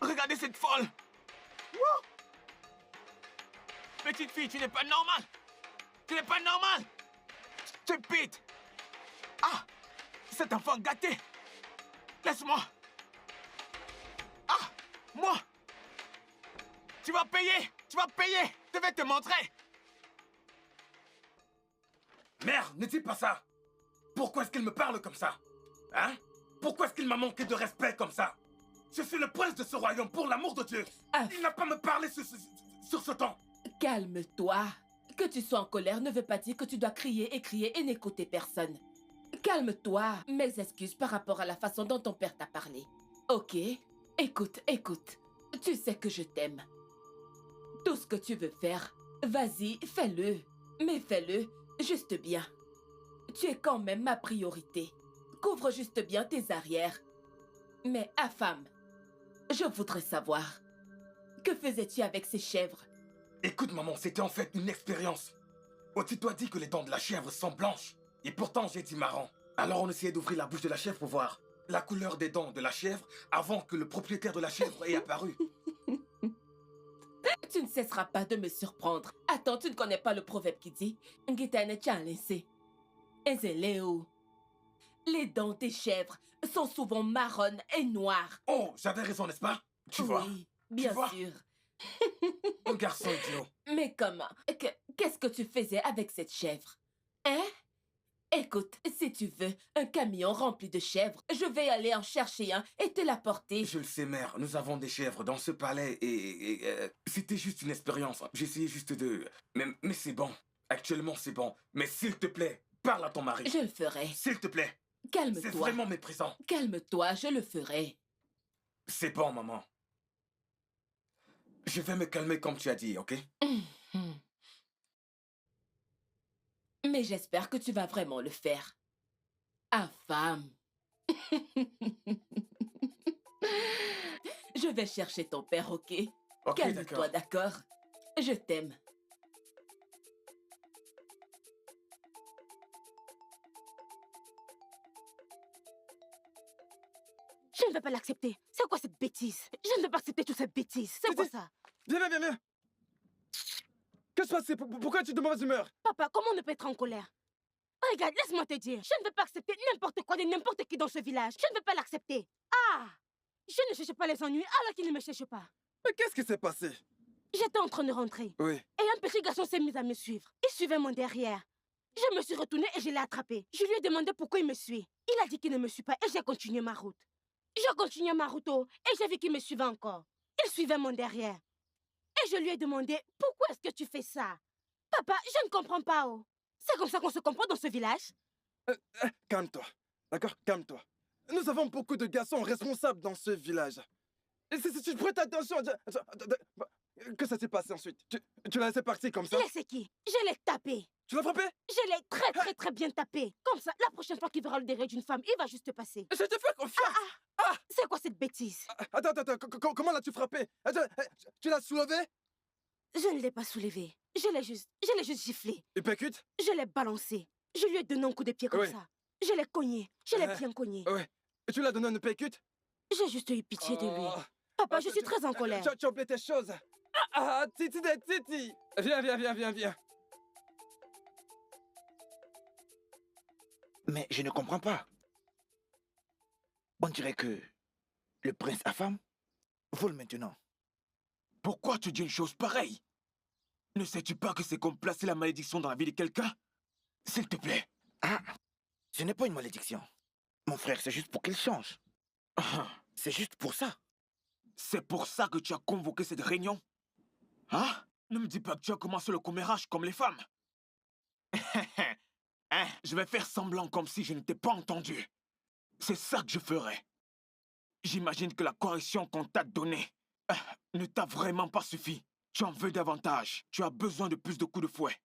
Regardez cette folle. Wouh! Petite fille, tu n'es pas normale. Tu n'es pas normale. Stupide. Ah! Cet enfant gâté. Laisse-moi. Ah! Moi! Tu vas payer. Tu vas payer. Je vais te montrer. Mère, ne dis pas ça. Pourquoi est-ce qu'il me parle comme ça? Hein? Pourquoi est-ce qu'il m'a manqué de respect comme ça? Je suis le prince de ce royaume, pour l'amour de Dieu. Il n'a pas me parler sur ce ton. Calme-toi. Que tu sois en colère ne veut pas dire que tu dois crier et n'écouter personne. Calme-toi. Mes excuses par rapport à la façon dont ton père t'a parlé. Ok? Écoute. Tu sais que je t'aime. Tout ce que tu veux faire, vas-y, fais-le. Mais fais-le juste bien. Tu es quand même ma priorité. Couvre juste bien tes arrières. Mais Afam, je voudrais savoir, que faisais-tu avec ces chèvres? Écoute, maman, c'était en fait une expérience. Otito a dit que les dents de la chèvre sont blanches. Et pourtant, j'ai dit marron. Alors on essayait d'ouvrir la bouche de la chèvre pour voir la couleur des dents de la chèvre avant que le propriétaire de la chèvre ait apparu. Tu ne cesseras pas de me surprendre. Attends, tu ne connais pas le proverbe qui dit Ngitane Chanlese. Ezeleo. Les dents des chèvres sont souvent marronnes et noires. Oh, j'avais raison, n'est-ce pas? Tu vois? Oui, bien sûr. Un garçon idiot. Mais comment? Qu'est-ce que tu faisais avec cette chèvre? Hein? Écoute, si tu veux un camion rempli de chèvres, je vais aller en chercher un et te l'apporter. Je le sais, mère. Nous avons des chèvres dans ce palais et c'était juste une expérience. J'essayais juste de... Mais c'est bon. Actuellement, c'est bon. Mais s'il te plaît, parle à ton mari. Je le ferai. S'il te plaît. Calme-toi. C'est vraiment méprisant. Calme-toi, je le ferai. C'est bon, maman. Je vais me calmer comme tu as dit, ok? Mais j'espère que tu vas vraiment le faire. Infâme. Je vais chercher ton père, ok? Ok, Calme-toi, d'accord? Je t'aime. Je ne vais pas l'accepter. C'est quoi cette bêtise? Je ne vais pas accepter toute cette bêtise. C'est quoi ça? Viens. Qu'est-ce qui se passe? Pourquoi tu es de mauvaise humeur? Papa, comment on ne peut être en colère? Regarde, laisse-moi te dire. Je ne vais pas accepter n'importe quoi de n'importe qui dans ce village. Je ne vais pas l'accepter. Ah! Je ne cherche pas les ennuis alors qu'il ne me cherche pas. Mais qu'est-ce qui s'est passé? J'étais en train de rentrer. Oui. Et un petit garçon s'est mis à me suivre. Il suivait mon derrière. Je me suis retournée et je l'ai attrapé. Je lui ai demandé pourquoi il me suit. Il a dit qu'il ne me suit pas et j'ai continué ma route. J'ai continué ma route et j'ai vu qu'il me suivait encore. Il suivait mon derrière. Et je lui ai demandé, pourquoi est-ce que tu fais ça? Papa, je ne comprends pas. Oh. C'est comme ça qu'on se comprend dans ce village? Calme-toi. D'accord? Calme-toi. Nous avons beaucoup de garçons responsables dans ce village. Et si tu prêtes attention... Que ça s'est passé ensuite? Tu l'as laissé partir comme ça? Laissez qui? Je l'ai tapé. Tu l'as frappé? Je l'ai très bien tapé. Comme ça, la prochaine fois qu'il verra le derrière d'une femme, il va juste te passer. Je te fais confiance. C'est quoi cette bêtise? Attends. Comment l'as-tu frappé? Tu l'as soulevé? Je ne l'ai pas soulevé. Je l'ai juste giflé. Il percute? Je l'ai balancé. Je lui ai donné un coup de pied comme ça. Je l'ai cogné. Je l'ai bien cogné. Ouais. Et tu l'as donné un percute? J'ai juste eu pitié de lui. Papa, je suis très en colère. Tu as oublié tes choses. Titi. Viens. Mais je ne comprends pas. On dirait que le prince Afam vole maintenant. Pourquoi tu dis une chose pareille? Ne sais-tu pas que c'est comme placer la malédiction dans la vie de quelqu'un? S'il te plaît. Ah, ce n'est pas une malédiction. Mon frère, c'est juste pour qu'il change. C'est juste pour ça. C'est pour ça que tu as convoqué cette réunion? Hein? Ne me dis pas que tu as commencé le commérage comme les femmes. Hein? Je vais faire semblant comme si je ne t'ai pas entendu. C'est ça que je ferai. J'imagine que la correction qu'on t'a donnée ne t'a vraiment pas suffi. Tu en veux davantage. Tu as besoin de plus de coups de fouet.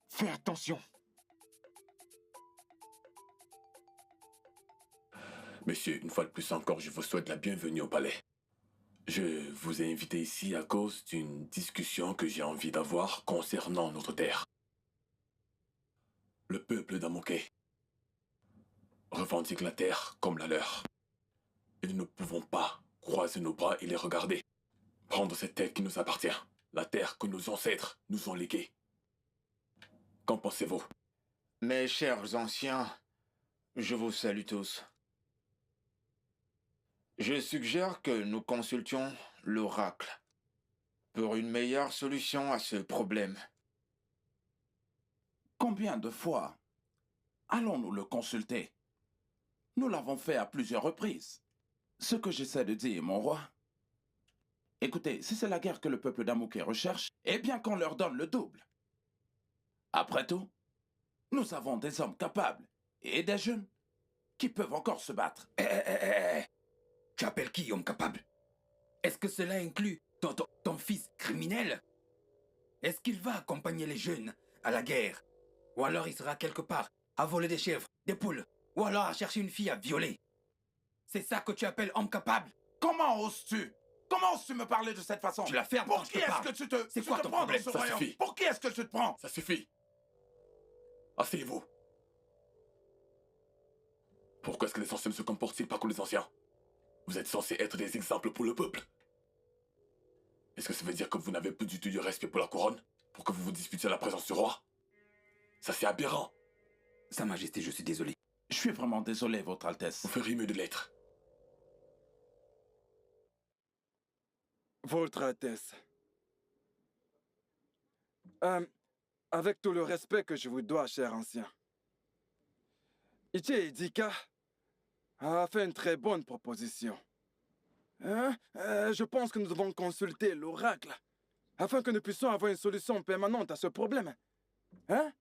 Fais attention. Monsieur, une fois de plus encore, je vous souhaite la bienvenue au palais. Je vous ai invité ici à cause d'une discussion que j'ai envie d'avoir concernant notre terre. Le peuple d'Amouké revendique la terre comme la leur. Et nous ne pouvons pas croiser nos bras et les regarder. Prendre cette terre qui nous appartient. La terre que nos ancêtres nous ont léguée. Qu'en pensez-vous? Mes chers anciens, je vous salue tous. Je suggère que nous consultions l'oracle pour une meilleure solution à ce problème. Combien de fois allons-nous le consulter? Nous l'avons fait à plusieurs reprises. Ce que j'essaie de dire, mon roi... Écoutez, si c'est la guerre que le peuple d'Amouké recherche, eh bien qu'on leur donne le double. Après tout, nous avons des hommes capables et des jeunes qui peuvent encore se battre. Tu appelles qui homme capable? Est-ce que cela inclut ton fils criminel? Est-ce qu'il va accompagner les jeunes à la guerre? Ou alors il sera quelque part à voler des chèvres, des poules, ou alors à chercher une fille à violer? C'est ça que tu appelles homme capable? Comment oses-tu? Comment oses-tu me parler de cette façon? Tu la fermes Pour quand je qui te est-ce parle. que tu te... C'est quoi ton problème? Ça suffit. Pour qui est-ce que tu te prends? Ça suffit. Asseyez-vous. Pourquoi est-ce que les anciens ne se comportent-ils pas comme les anciens? Vous êtes censés être des exemples pour le peuple. Est-ce que ça veut dire que vous n'avez plus du tout de respect pour la couronne? Pour que vous vous disputiez à la présence du roi? Ça, c'est aberrant. Sa Majesté, je suis désolé. Je suis vraiment désolé, Votre Altesse. Vous feriez mieux de l'être. Votre Altesse. Avec tout le respect que je vous dois, cher ancien. Ichi Idika a fait une très bonne proposition. Je pense que nous devons consulter l'oracle afin que nous puissions avoir une solution permanente à ce problème. Hein?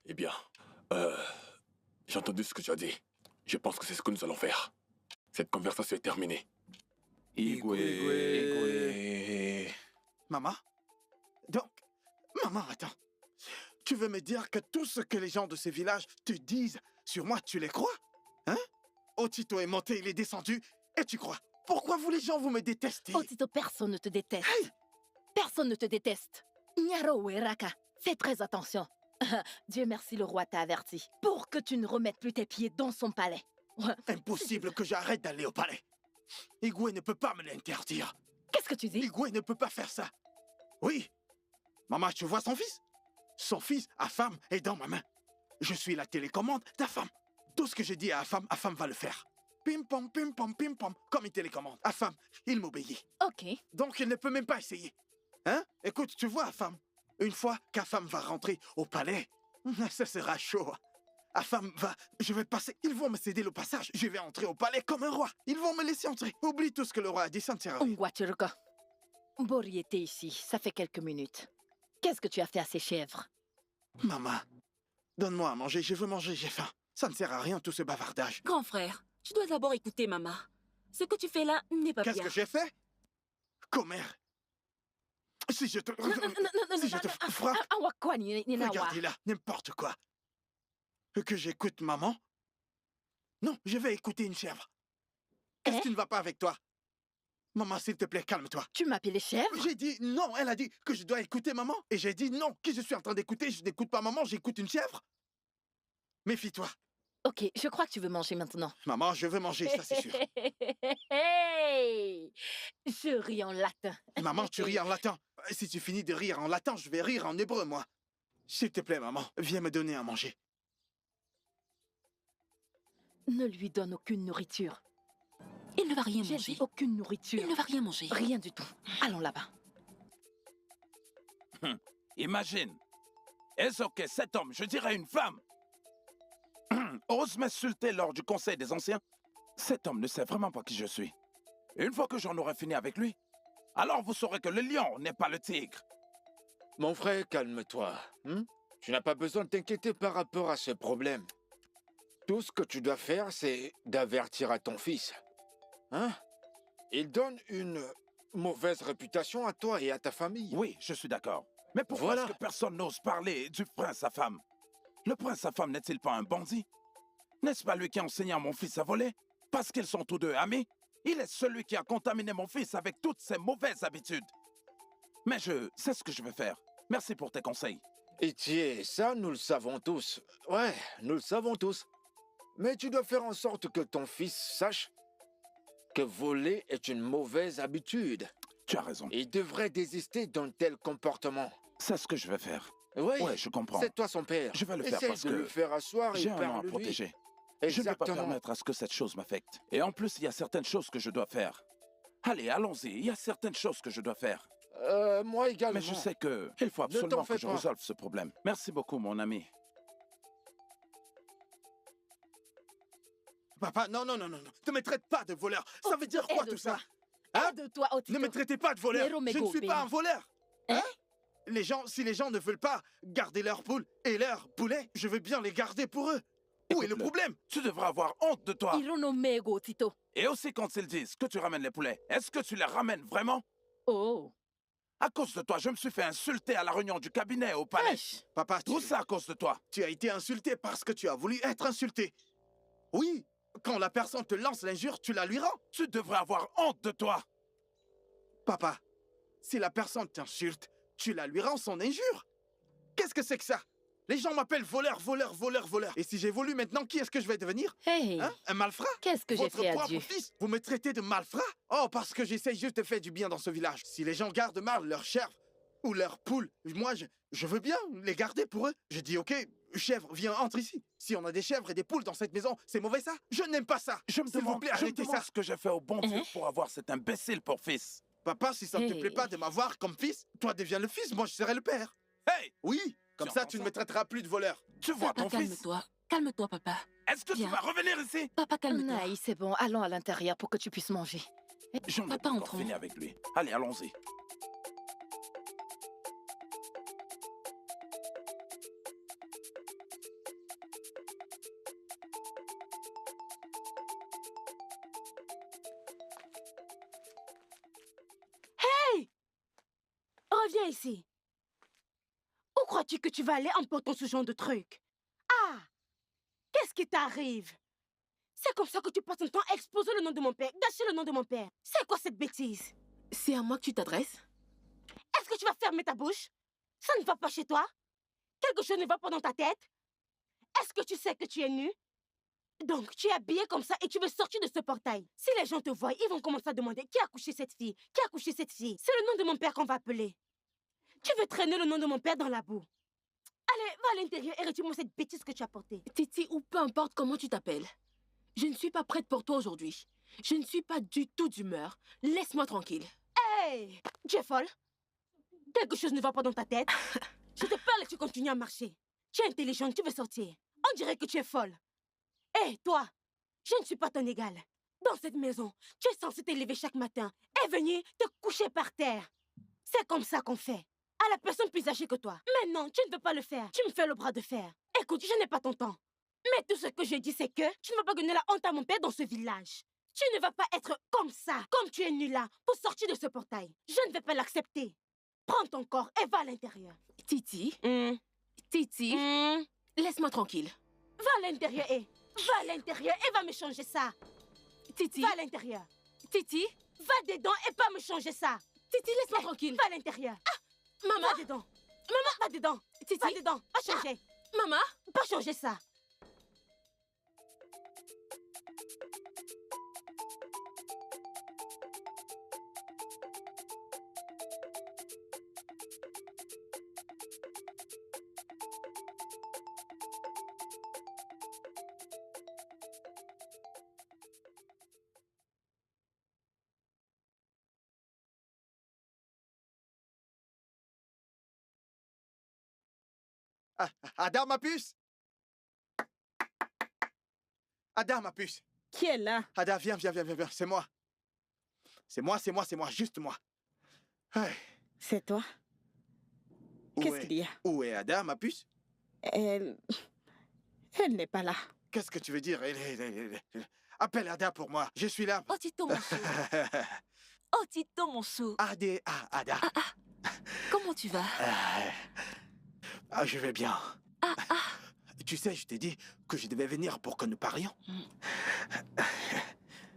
Eh bien, j'ai entendu ce que tu as dit. Je pense que c'est ce que nous allons faire. Cette conversation est terminée. Igwe. Maman? Donc, maman, attends. Tu veux me dire que tout ce que les gens de ces villages te disent sur moi, tu les crois? Hein? Otito est monté, il est descendu, et tu crois? Pourquoi vous les gens, vous me détestez? Otito, personne ne te déteste. Hey! Personne ne te déteste. Nyaro et Raka, fais très attention. Dieu merci, le roi t'a averti. Pour que tu ne remettes plus tes pieds dans son palais. Impossible que j'arrête d'aller au palais. Igwe ne peut pas me l'interdire. Qu'est-ce que tu dis? Igwe ne peut pas faire ça. Oui. Maman, tu vois son fils? Son fils, Afam, est dans ma main. Je suis la télécommande d'Afam. Tout ce que je dis à Afam va le faire. Pim pom, comme une télécommande. Afam, il m'obéit. Ok. Donc il ne peut même pas essayer. Hein? Écoute, tu vois, Afam, une fois qu'Afam va rentrer au palais, ça sera chaud. Afam va... Je vais passer... Ils vont me céder le passage. Je vais entrer au palais comme un roi. Ils vont me laisser entrer. Oublie tout ce que le roi a dit, ça ne sert à rien. Ngwachuruko. Bori était ici, ça fait quelques minutes. Qu'est-ce que tu as fait à ces chèvres? Maman, donne-moi à manger, je veux manger, j'ai faim. Ça ne sert à rien tout ce bavardage. Grand frère, tu dois d'abord écouter maman. Ce que tu fais là n'est pas bien. Qu'est-ce que j'ai fait? Commère. Si je te... Si je te frappe... Regardez là, n'importe quoi. Que j'écoute maman? Non, je vais écouter une chèvre. Qu'est-ce qui ne va pas avec toi? Maman, s'il te plaît, calme-toi. Tu m'appelais chèvre? J'ai dit non, elle a dit que je dois écouter maman. Et j'ai dit non, que je suis en train d'écouter, je n'écoute pas maman, j'écoute une chèvre. Méfie-toi. Ok, je crois que tu veux manger maintenant. Maman, je veux manger, ça c'est sûr. Hey! Je ris en latin. Maman, tu ris en latin. Si tu finis de rire en latin, je vais rire en hébreu, moi. S'il te plaît, maman, viens me donner à manger. Ne lui donne aucune nourriture. Il ne va rien J'ai manger. dit aucune nourriture. Il ne va rien manger. Rien du tout. Allons là-bas. Imagine. Est-ce que cet homme, je dirais une femme, ose m'insulter lors du conseil des anciens? Cet homme ne sait vraiment pas qui je suis. Une fois que j'en aurai fini avec lui, alors vous saurez que le lion n'est pas le tigre. Mon frère, calme-toi. Tu n'as pas besoin de t'inquiéter par rapport à ce problème. Tout ce que tu dois faire, c'est d'avertir à ton fils. Hein? Il donne une mauvaise réputation à toi et à ta famille. Oui, je suis d'accord. Mais pourquoi est-ce que personne n'ose parler du prince à femme? Le prince à femme n'est-il pas un bandit? N'est-ce pas lui qui a enseigné à mon fils à voler? Parce qu'ils sont tous deux amis? Il est celui qui a contaminé mon fils avec toutes ses mauvaises habitudes. Mais je sais ce que je vais faire. Merci pour tes conseils. Itié, ça, nous le savons tous. Ouais, nous le savons tous. Mais tu dois faire en sorte que ton fils sache que voler est une mauvaise habitude. Tu as raison. Il devrait désister d'un tel comportement. C'est ce que je vais faire. Oui, ouais, je comprends. C'est toi son père. Je vais le faire Essaye parce de que le faire asseoir et j'ai un nom à parle-lui. protéger. Exactement. Je ne vais pas permettre à ce que cette chose m'affecte. Et en plus, il y a certaines choses que je dois faire. Allez, allons-y. Il y a certaines choses que je dois faire. Moi également. Mais je sais que il faut absolument que je pas. résolve ce problème. Merci beaucoup, mon ami. Papa, non. Ne me traite pas de voleur. Ça veut dire quoi tout ça? Hein? Aide-toi, Otito. Ne me traitez pas de voleur. Je ne suis pas un voleur. Hein? Si les gens ne veulent pas garder leurs poules et leurs poulets, je veux bien les garder pour eux. Où est le problème? Tu devrais avoir honte de toi. Ironomego, Otito. Et aussi quand ils disent que tu ramènes les poulets, est-ce que tu les ramènes vraiment? Oh. À cause de toi, je me suis fait insulter à la réunion du cabinet au palais. Papa, tout ça à cause de toi. Tu as été insulté parce que tu as voulu être insulté. Oui, quand la personne te lance l'injure, tu la lui rends. Tu devrais avoir honte de toi. Papa, si la personne t'insulte, tu la lui rends son injure. Qu'est-ce que c'est que ça? Les gens m'appellent voleur. Et si j'évolue maintenant, qui est-ce que je vais devenir? Hey. Hein? Un malfrat? Qu'est-ce que j'ai fait à Dieu? Votre propre fils, vous me traitez de malfrat? Oh, parce que j'essaye juste de faire du bien dans ce village. Si les gens gardent mal leurs chèvres ou leurs poules, moi, je veux bien les garder pour eux. Je dis, ok, chèvre, viens, entre ici. Si on a des chèvres et des poules dans cette maison, c'est mauvais ça? Je n'aime pas ça. Je me demande ce que j'ai fait au bon Dieu pour avoir cet imbécile pour fils. Papa, si ça ne te plaît pas de m'avoir comme fils, toi deviens le fils, moi je serai le père. Hey! Oui, comme ça tu ne me traiteras plus de voleur. Tu vois ton fils? Calme-toi. Calme-toi, papa. Est-ce que tu vas revenir ici? Papa, calme-toi. Naï, c'est bon. Allons à l'intérieur pour que tu puisses manger. J'en ai pas encore fini avec lui. Allez, allons-y. viens ici. Où crois-tu que tu vas aller en portant ce genre de truc? Ah! Qu'est-ce qui t'arrive? C'est comme ça que tu passes ton temps à exposer le nom de mon père, gâcher le nom de mon père. C'est quoi cette bêtise? C'est à moi que tu t'adresses? Est-ce que tu vas fermer ta bouche? Ça ne va pas chez toi? Quelque chose ne va pas dans ta tête? Est-ce que tu sais que tu es nu? Donc, tu es habillé comme ça et tu veux sortir de ce portail. Si les gens te voient, ils vont commencer à demander qui a couché cette fille? Qui a couché cette fille? C'est le nom de mon père qu'on va appeler. Tu veux traîner le nom de mon père dans la boue. Allez, va à l'intérieur et retire-moi cette bêtise que tu as portée. Titi, ou peu importe comment tu t'appelles. Je ne suis pas prête pour toi aujourd'hui. Je ne suis pas du tout d'humeur. Laisse-moi tranquille. Hey! Tu es folle? Quelque chose ne va pas dans ta tête? Je te parle et tu continues à marcher. Tu es intelligente, tu veux sortir. On dirait que tu es folle. Hé, toi, je ne suis pas ton égal. Dans cette maison, tu es censé te lever chaque matin et venir te coucher par terre. C'est comme ça qu'on fait. À la personne plus âgée que toi. Mais non, tu ne veux pas le faire. Tu me fais le bras de fer. Écoute, je n'ai pas ton temps. Mais tout ce que je dis, c'est que tu ne vas pas donner la honte à mon père dans ce village. Tu ne vas pas être comme ça, comme tu es nu là, pour sortir de ce portail. Je ne vais pas l'accepter. Prends ton corps et va à l'intérieur. Titi, Titi, laisse-moi tranquille. Va à l'intérieur et va me changer ça. Titi. Va à l'intérieur. Titi. Va dedans et pas me changer ça. Titi, laisse-moi tranquille. Va à l'intérieur. Ah, maman. Va dedans. Maman, va dedans. Titi. Va dedans. Va changer. Maman. Pas changer ça. Ah, Ada, ma puce! Ada, ma puce! Qui est là? Ada, viens, c'est moi. C'est moi, juste moi. Hey. C'est toi? Qu'est-ce qu'il y a? Où est Ada, ma puce? Elle n'est pas là. Qu'est-ce que tu veux dire? Appelle Ada pour moi, je suis là. Oh, Tito, mon chou. Oh, Tito, mon chou. Ada. Comment tu vas? Je vais bien. Tu sais, je t'ai dit que je devais venir pour que nous parlions.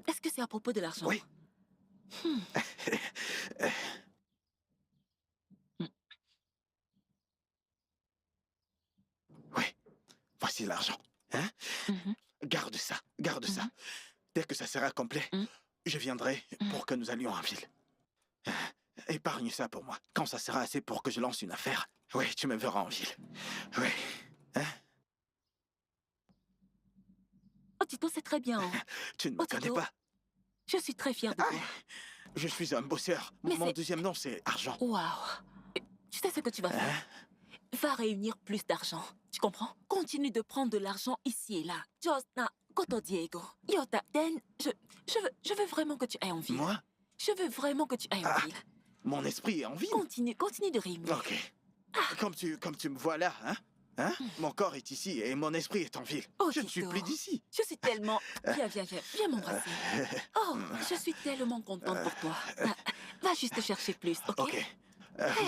Est-ce que c'est à propos de l'argent? Oui. Oui, voici l'argent. Hein? Garde ça. Dès que ça sera complet, je viendrai pour que nous allions en ville. Épargne ça pour moi. Quand ça sera assez pour que je lance une affaire, oui, tu me verras en ville. Oui. Hein? Oh, Tito, c'est très bien. Tu ne me connais pas. Je suis très fière de toi. Je suis un bosseur. Mon deuxième nom, c'est argent. Waouh. Tu sais ce que tu vas faire? Va réunir plus d'argent. Tu comprends? Continue de prendre de l'argent ici et là. Josna, Koto Diego. Yota, Den, je veux vraiment que tu ailles en ville. Moi? Je veux vraiment que tu ailles en ville. Mon esprit est en ville? Continue de réunir. Ok. Comme tu me vois là, hein? Mon corps est ici et mon esprit est en ville. Oh, je ne suis plus d'ici. Je suis tellement... Viens m'embrasser. Oh, je suis tellement contente pour toi. Va juste chercher plus, ok? Ok.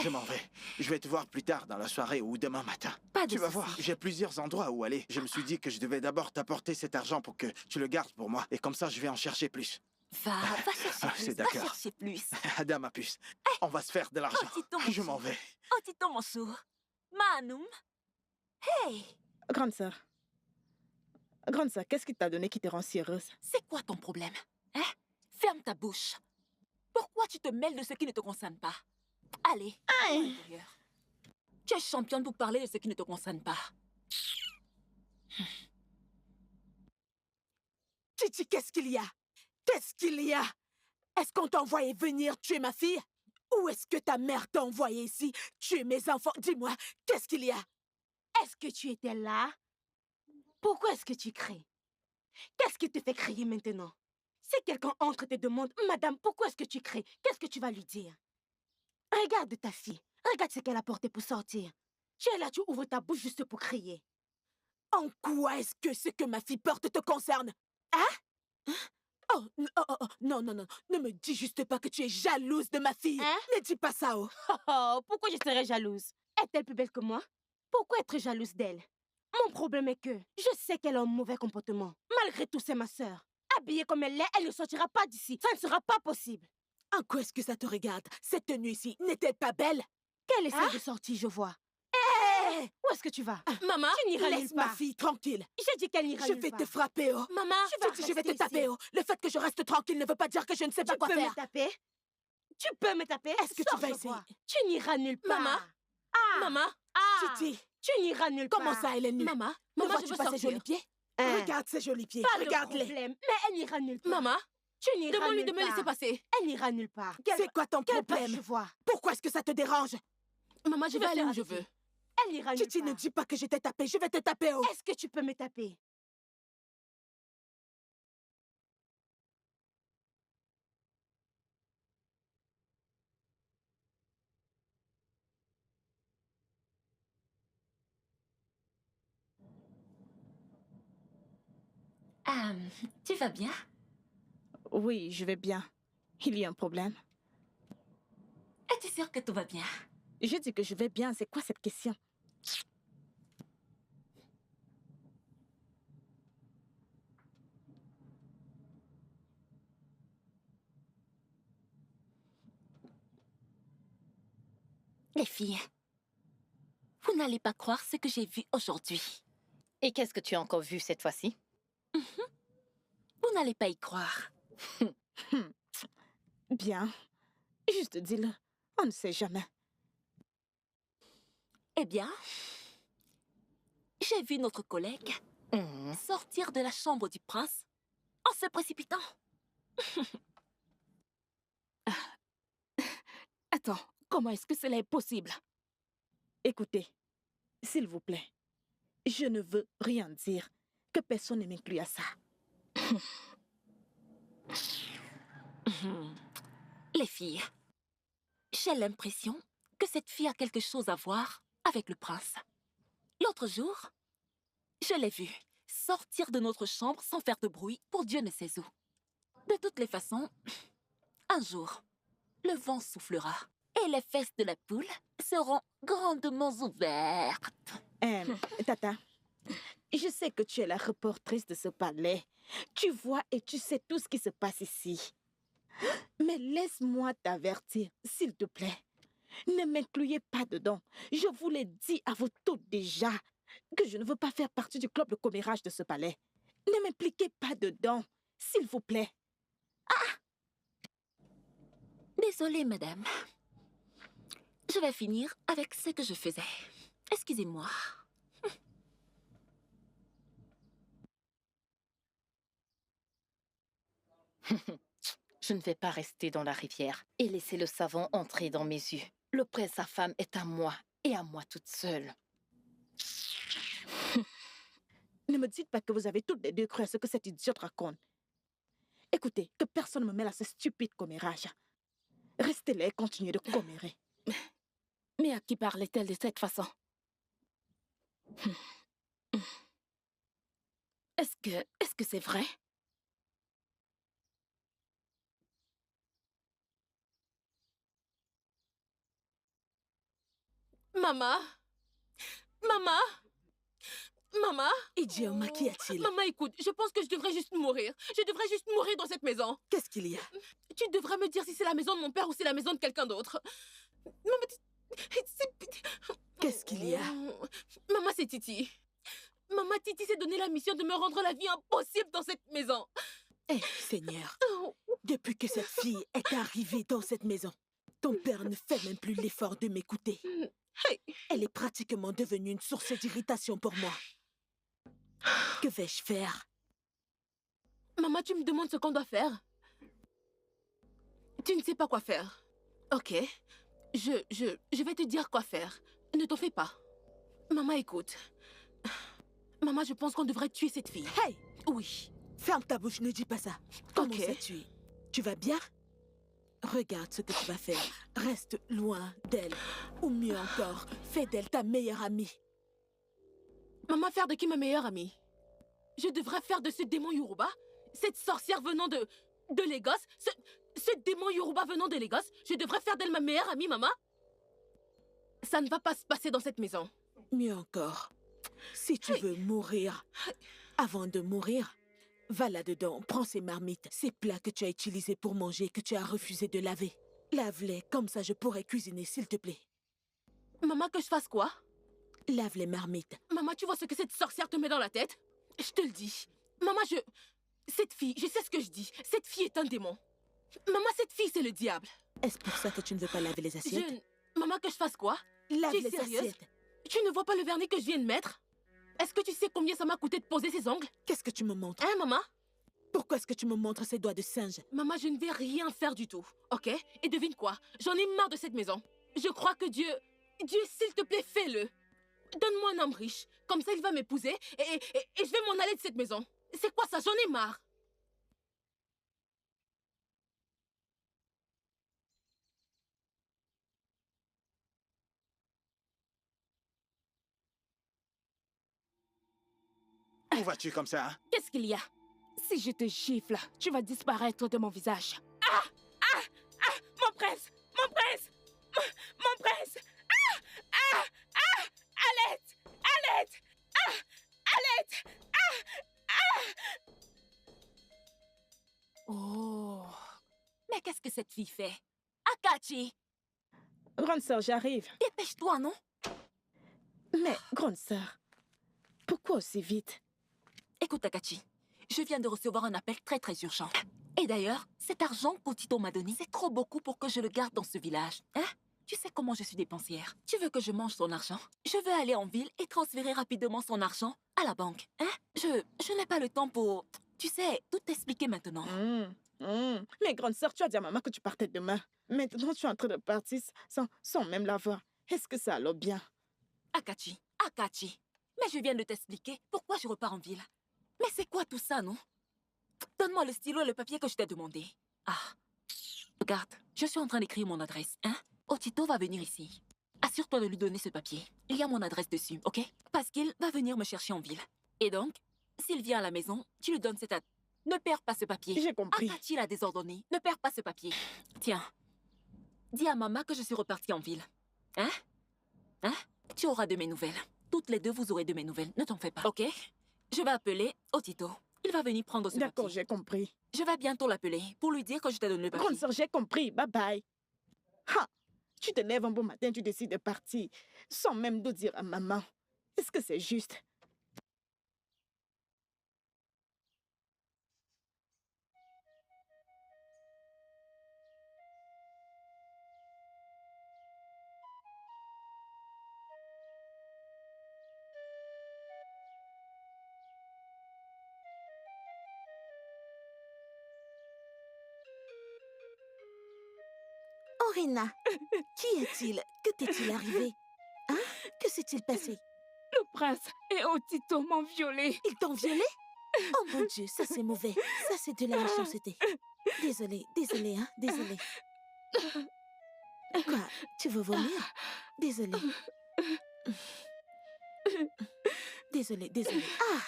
Je m'en vais. Je vais te voir plus tard dans la soirée ou demain matin. Tu vas voir, j'ai plusieurs endroits où aller. Je me suis dit que je devais d'abord t'apporter cet argent pour que tu le gardes pour moi. Et comme ça, je vais en chercher plus. Va chercher plus. C'est d'accord. Va chercher plus. Ada, ma puce, on va se faire de l'argent. Je m'en vais. Oh, Tito, mon sourd. Manum. Hey! Grande sœur, qu'est-ce qui t'a donné qui te rend si heureuse? C'est quoi ton problème? Hein? Ferme ta bouche. Pourquoi tu te mêles de ce qui ne te concerne pas? Allez, à l'intérieur. Tu es championne pour parler de ce qui ne te concerne pas. Titi, qu'est-ce qu'il y a? Qu'est-ce qu'il y a? Est-ce qu'on t'a envoyé venir tuer ma fille? Ou est-ce que ta mère t'a envoyé ici tuer mes enfants? Dis-moi, qu'est-ce qu'il y a? Est-ce que tu étais là? Pourquoi est-ce que tu cries? Qu'est-ce qui te fait crier maintenant? Si quelqu'un entre et te demande, Madame, pourquoi est-ce que tu cries? Qu'est-ce que tu vas lui dire? Regarde ta fille. Regarde ce qu'elle a porté pour sortir. Tu es là, tu ouvres ta bouche juste pour crier. En quoi est-ce que ce que ma fille porte te concerne? Hein? Oh, Non, non, non. Ne me dis juste pas que tu es jalouse de ma fille. Hein? Ne dis pas ça, oh. Oh, pourquoi je serais jalouse? Est-elle plus belle que moi? Pourquoi être jalouse d'elle? Mon problème est que je sais qu'elle a un mauvais comportement. Malgré tout, c'est ma sœur. Habillée comme elle l'est, elle ne sortira pas d'ici. Ça ne sera pas possible. En quoi est-ce que ça te regarde? Cette tenue ici n'est-elle pas belle? Qu'elle essaie de sortir, je vois. Hé! Où est-ce que tu vas? Maman, Tu n'iras nulle Laisse ma part. fille tranquille. J'ai dit qu'elle n'ira Je nulle vais part. te frapper, oh. maman, Je vais te taper, oh. Le fait que je reste tranquille ne veut pas dire que je ne sais pas Tu quoi peux faire. me taper? Tu peux me taper? Est-ce que tu Sors, vas je essayer? vois. Tu n'iras nulle part. Maman. Ah! maman, Ah! Titi, Tu n'iras nulle part. comment ça, elle est nue? maman, Ne maman, je vois-tu veux pas ses sortir. jolis pieds? Hein? Regarde ses jolis pieds. Pas de Regarde-les. problème. Mais elle n'ira nulle part. Maman, Tu n'iras demande-lui nulle de me laisser part. passer. Elle n'ira nulle part. C'est quoi ton Quelle page problème? je vois? Pourquoi est-ce que ça te dérange? Maman, je Je vais vais aller faire où je Titi. veux. Elle n'ira nulle Titi, part. ne dis pas que je t'ai tapé. Je vais te taper, oh. Est-ce que tu peux me taper? Tu vas bien? Oui, je vais bien. Il y a un problème. Es-tu sûre que tout va bien? Je dis que je vais bien. C'est quoi cette question? Les filles, vous n'allez pas croire ce que j'ai vu aujourd'hui. Et qu'est-ce que tu as encore vu cette fois-ci? Vous n'allez pas y croire. Bien. Juste dis-le. On ne sait jamais. Eh bien, j'ai vu notre collègue sortir de la chambre du prince en se précipitant. Attends, comment est-ce que cela est possible? Écoutez, s'il vous plaît, je ne veux rien dire. Que personne ne m'inclue à ça. Les filles, j'ai l'impression que cette fille a quelque chose à voir avec le prince. L'autre jour, je l'ai vue sortir de notre chambre sans faire de bruit pour Dieu ne sait où. De toutes les façons, un jour, le vent soufflera et les fesses de la poule seront grandement ouvertes. Tata, je sais que tu es la reportrice de ce palais. Tu vois et tu sais tout ce qui se passe ici. Mais laisse-moi t'avertir, s'il te plaît. Ne m'incluez pas dedans. Je vous l'ai dit à vous toutes déjà que je ne veux pas faire partie du club de commérage de ce palais. Ne m'impliquez pas dedans, s'il vous plaît. Désolée, madame. Je vais finir avec ce que je faisais. Excusez-moi. Je ne vais pas rester dans la rivière et laisser le savon entrer dans mes yeux. Le prince, sa femme, est à moi et à moi toute seule. Ne me dites pas que vous avez toutes les deux cru à ce que cette idiote raconte. Écoutez, que personne ne me mêle à ce stupide commérage. Restez là et continuez de commérer. Mais à qui parlait-elle de cette façon? Est-ce que c'est vrai? Maman, maman, maman. Idioma, qu'y a-t-il? Maman, écoute, je pense que je devrais juste mourir. Je devrais juste mourir dans cette maison. Qu'est-ce qu'il y a? Tu devrais me dire si c'est la maison de mon père ou si c'est la maison de quelqu'un d'autre. Maman, Qu'est-ce qu'il y a? Maman, c'est Titi. Maman, Titi s'est donné la mission de me rendre la vie impossible dans cette maison. Eh, Seigneur, depuis que cette fille est arrivée dans cette maison, ton père ne fait même plus l'effort de m'écouter. Hey. Elle est pratiquement devenue une source d'irritation pour moi. Que vais-je faire? Maman, tu me demandes ce qu'on doit faire? Tu ne sais pas quoi faire. Ok. Je vais te dire quoi faire. Ne t'en fais pas. Maman, écoute. Maman, je pense qu'on devrait tuer cette fille. Hey! Oui. Ferme ta bouche, ne dis pas ça. Comment Ok. ça tuer? Tu vas bien? Regarde ce que tu vas faire. Reste loin d'elle. Ou mieux encore, fais d'elle ta meilleure amie. Maman, faire de qui ma meilleure amie? Je devrais faire de ce démon Yoruba? Cette sorcière venant de De Lagos? Ce démon Yoruba venant de Lagos? Je devrais faire d'elle ma meilleure amie, maman? Ça ne va pas se passer dans cette maison. Mieux encore, si tu veux mourir, avant de mourir, va là-dedans, prends ces marmites, ces plats que tu as utilisés pour manger, que tu as refusé de laver. Lave-les, comme ça je pourrai cuisiner, s'il te plaît. Maman, que je fasse quoi? Lave les marmites. Maman, tu vois ce que cette sorcière te met dans la tête? Je te le dis. Maman, Cette fille, je sais ce que je dis. Cette fille est un démon. Maman, cette fille, c'est le diable. Est-ce pour ça que tu ne veux pas laver les assiettes? Maman, que je fasse quoi? Lave Tu es les sérieuse? assiettes. Tu ne vois pas le vernis que je viens de mettre? Est-ce que tu sais combien ça m'a coûté de poser ces ongles? Qu'est-ce que tu me montres? Hein, maman? Pourquoi est-ce que tu me montres ces doigts de singe? Maman, je ne vais rien faire du tout, ok? Et devine quoi? J'en ai marre de cette maison. Je crois que Dieu, s'il te plaît, fais-le. Donne-moi un homme riche. Comme ça, il va m'épouser et je vais m'en aller de cette maison. C'est quoi ça? J'en ai marre. Où vas-tu comme ça, hein? Qu'est-ce qu'il y a? Si je te gifle, tu vas disparaître de mon visage. Ah! Ah! Ah! Mon prince! Mon prince! Mon prince! Ah! Ah! Ah! À l'aide! À l'aide! Ah! À l'aide! Ah! Ah! Oh! Mais qu'est-ce que cette fille fait? Akachi! Grande sœur, j'arrive. Dépêche-toi, non? Mais, grande sœur, pourquoi aussi vite? Écoute, Akachi, je viens de recevoir un appel très très urgent. Et d'ailleurs, cet argent qu'Otito m'a donné, c'est trop beaucoup pour que je le garde dans ce village. Hein? Tu sais comment je suis dépensière. Tu veux que je mange son argent? Je veux aller en ville et transférer rapidement son argent à la banque. Hein? Je n'ai pas le temps pour, tu sais, tout t'expliquer maintenant. Mais grande sœur, tu as dit à maman que tu partais demain. Maintenant, tu es en train de partir sans même la voir. Est-ce que ça allait bien? Akachi, mais je viens de t'expliquer pourquoi je repars en ville. Mais c'est quoi tout ça, non? Donne-moi le stylo et le papier que je t'ai demandé. Ah, regarde, je suis en train d'écrire mon adresse, hein? Otito va venir ici. Assure-toi de lui donner ce papier. Il y a mon adresse dessus, ok? Parce qu'il va venir me chercher en ville. Et donc, s'il vient à la maison, tu lui donnes cette adresse. Ne perds pas ce papier. J'ai compris. Akachi l'a désordonné. Ne perds pas ce papier. Tiens, dis à maman que je suis repartie en ville. Hein? Hein? Tu auras de mes nouvelles. Toutes les deux, vous aurez de mes nouvelles. Ne t'en fais pas, ok? Je vais appeler Otito. Il va venir prendre ce papier. D'accord, j'ai compris. Je vais bientôt l'appeler pour lui dire que je t'ai donné le papier. Grande sœur, j'ai compris. Bye bye. Ha! Tu te lèves un bon matin, tu décides de partir, sans même nous dire à maman. Est-ce que c'est juste? Orina, qui est-il? Que t'est-il arrivé? Hein? Que s'est-il passé? Le prince et Otito m'ont violée. Ils t'ont violée? Oh mon Dieu, ça c'est mauvais. Ça c'est de la méchanceté. Désolée, hein, désolée. Quoi? Tu veux vomir? Désolée. Désolée. Ah!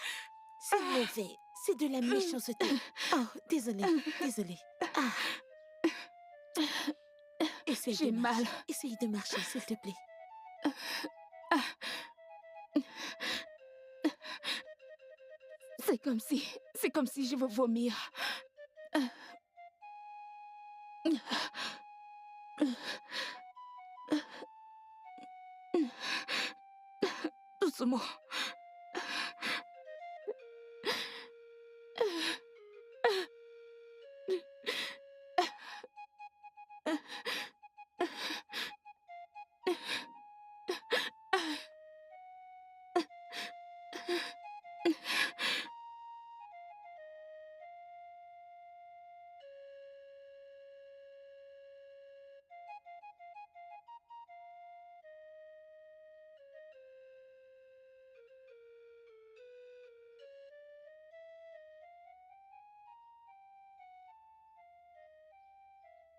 C'est mauvais. C'est de la méchanceté. Oh, désolée. Ah! J'ai mal. Essaye de marcher, s'il te plaît. C'est comme si je veux vomir. Doucement.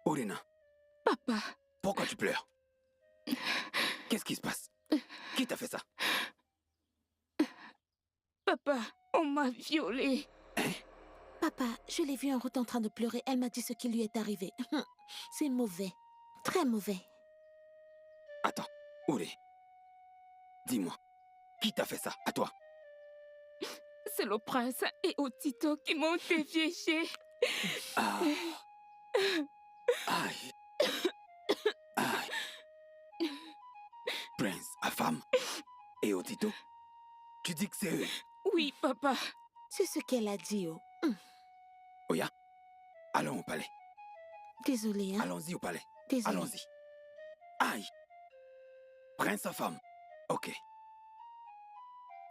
Orina, Papa, pourquoi tu pleures? Qu'est-ce qui se passe? Qui t'a fait ça? papa, on m'a violée. Papa, je l'ai vue en route en train de pleurer. Elle m'a dit ce qui lui est arrivé. C'est mauvais. Très mauvais. Attends, Uri. Dis-moi, qui t'a fait ça, à toi? C'est le prince et Otito qui m'ont déviégé. Ah. Aïe. Aïe. Prince, Afam et Otito, tu dis que c'est eux? Oui, papa. C'est ce qu'elle a dit, oh. Oya, allons au palais. Désolée, hein. Allons-y au palais. Désolée. Allons-y. Aïe. Prince, Afam. Ok.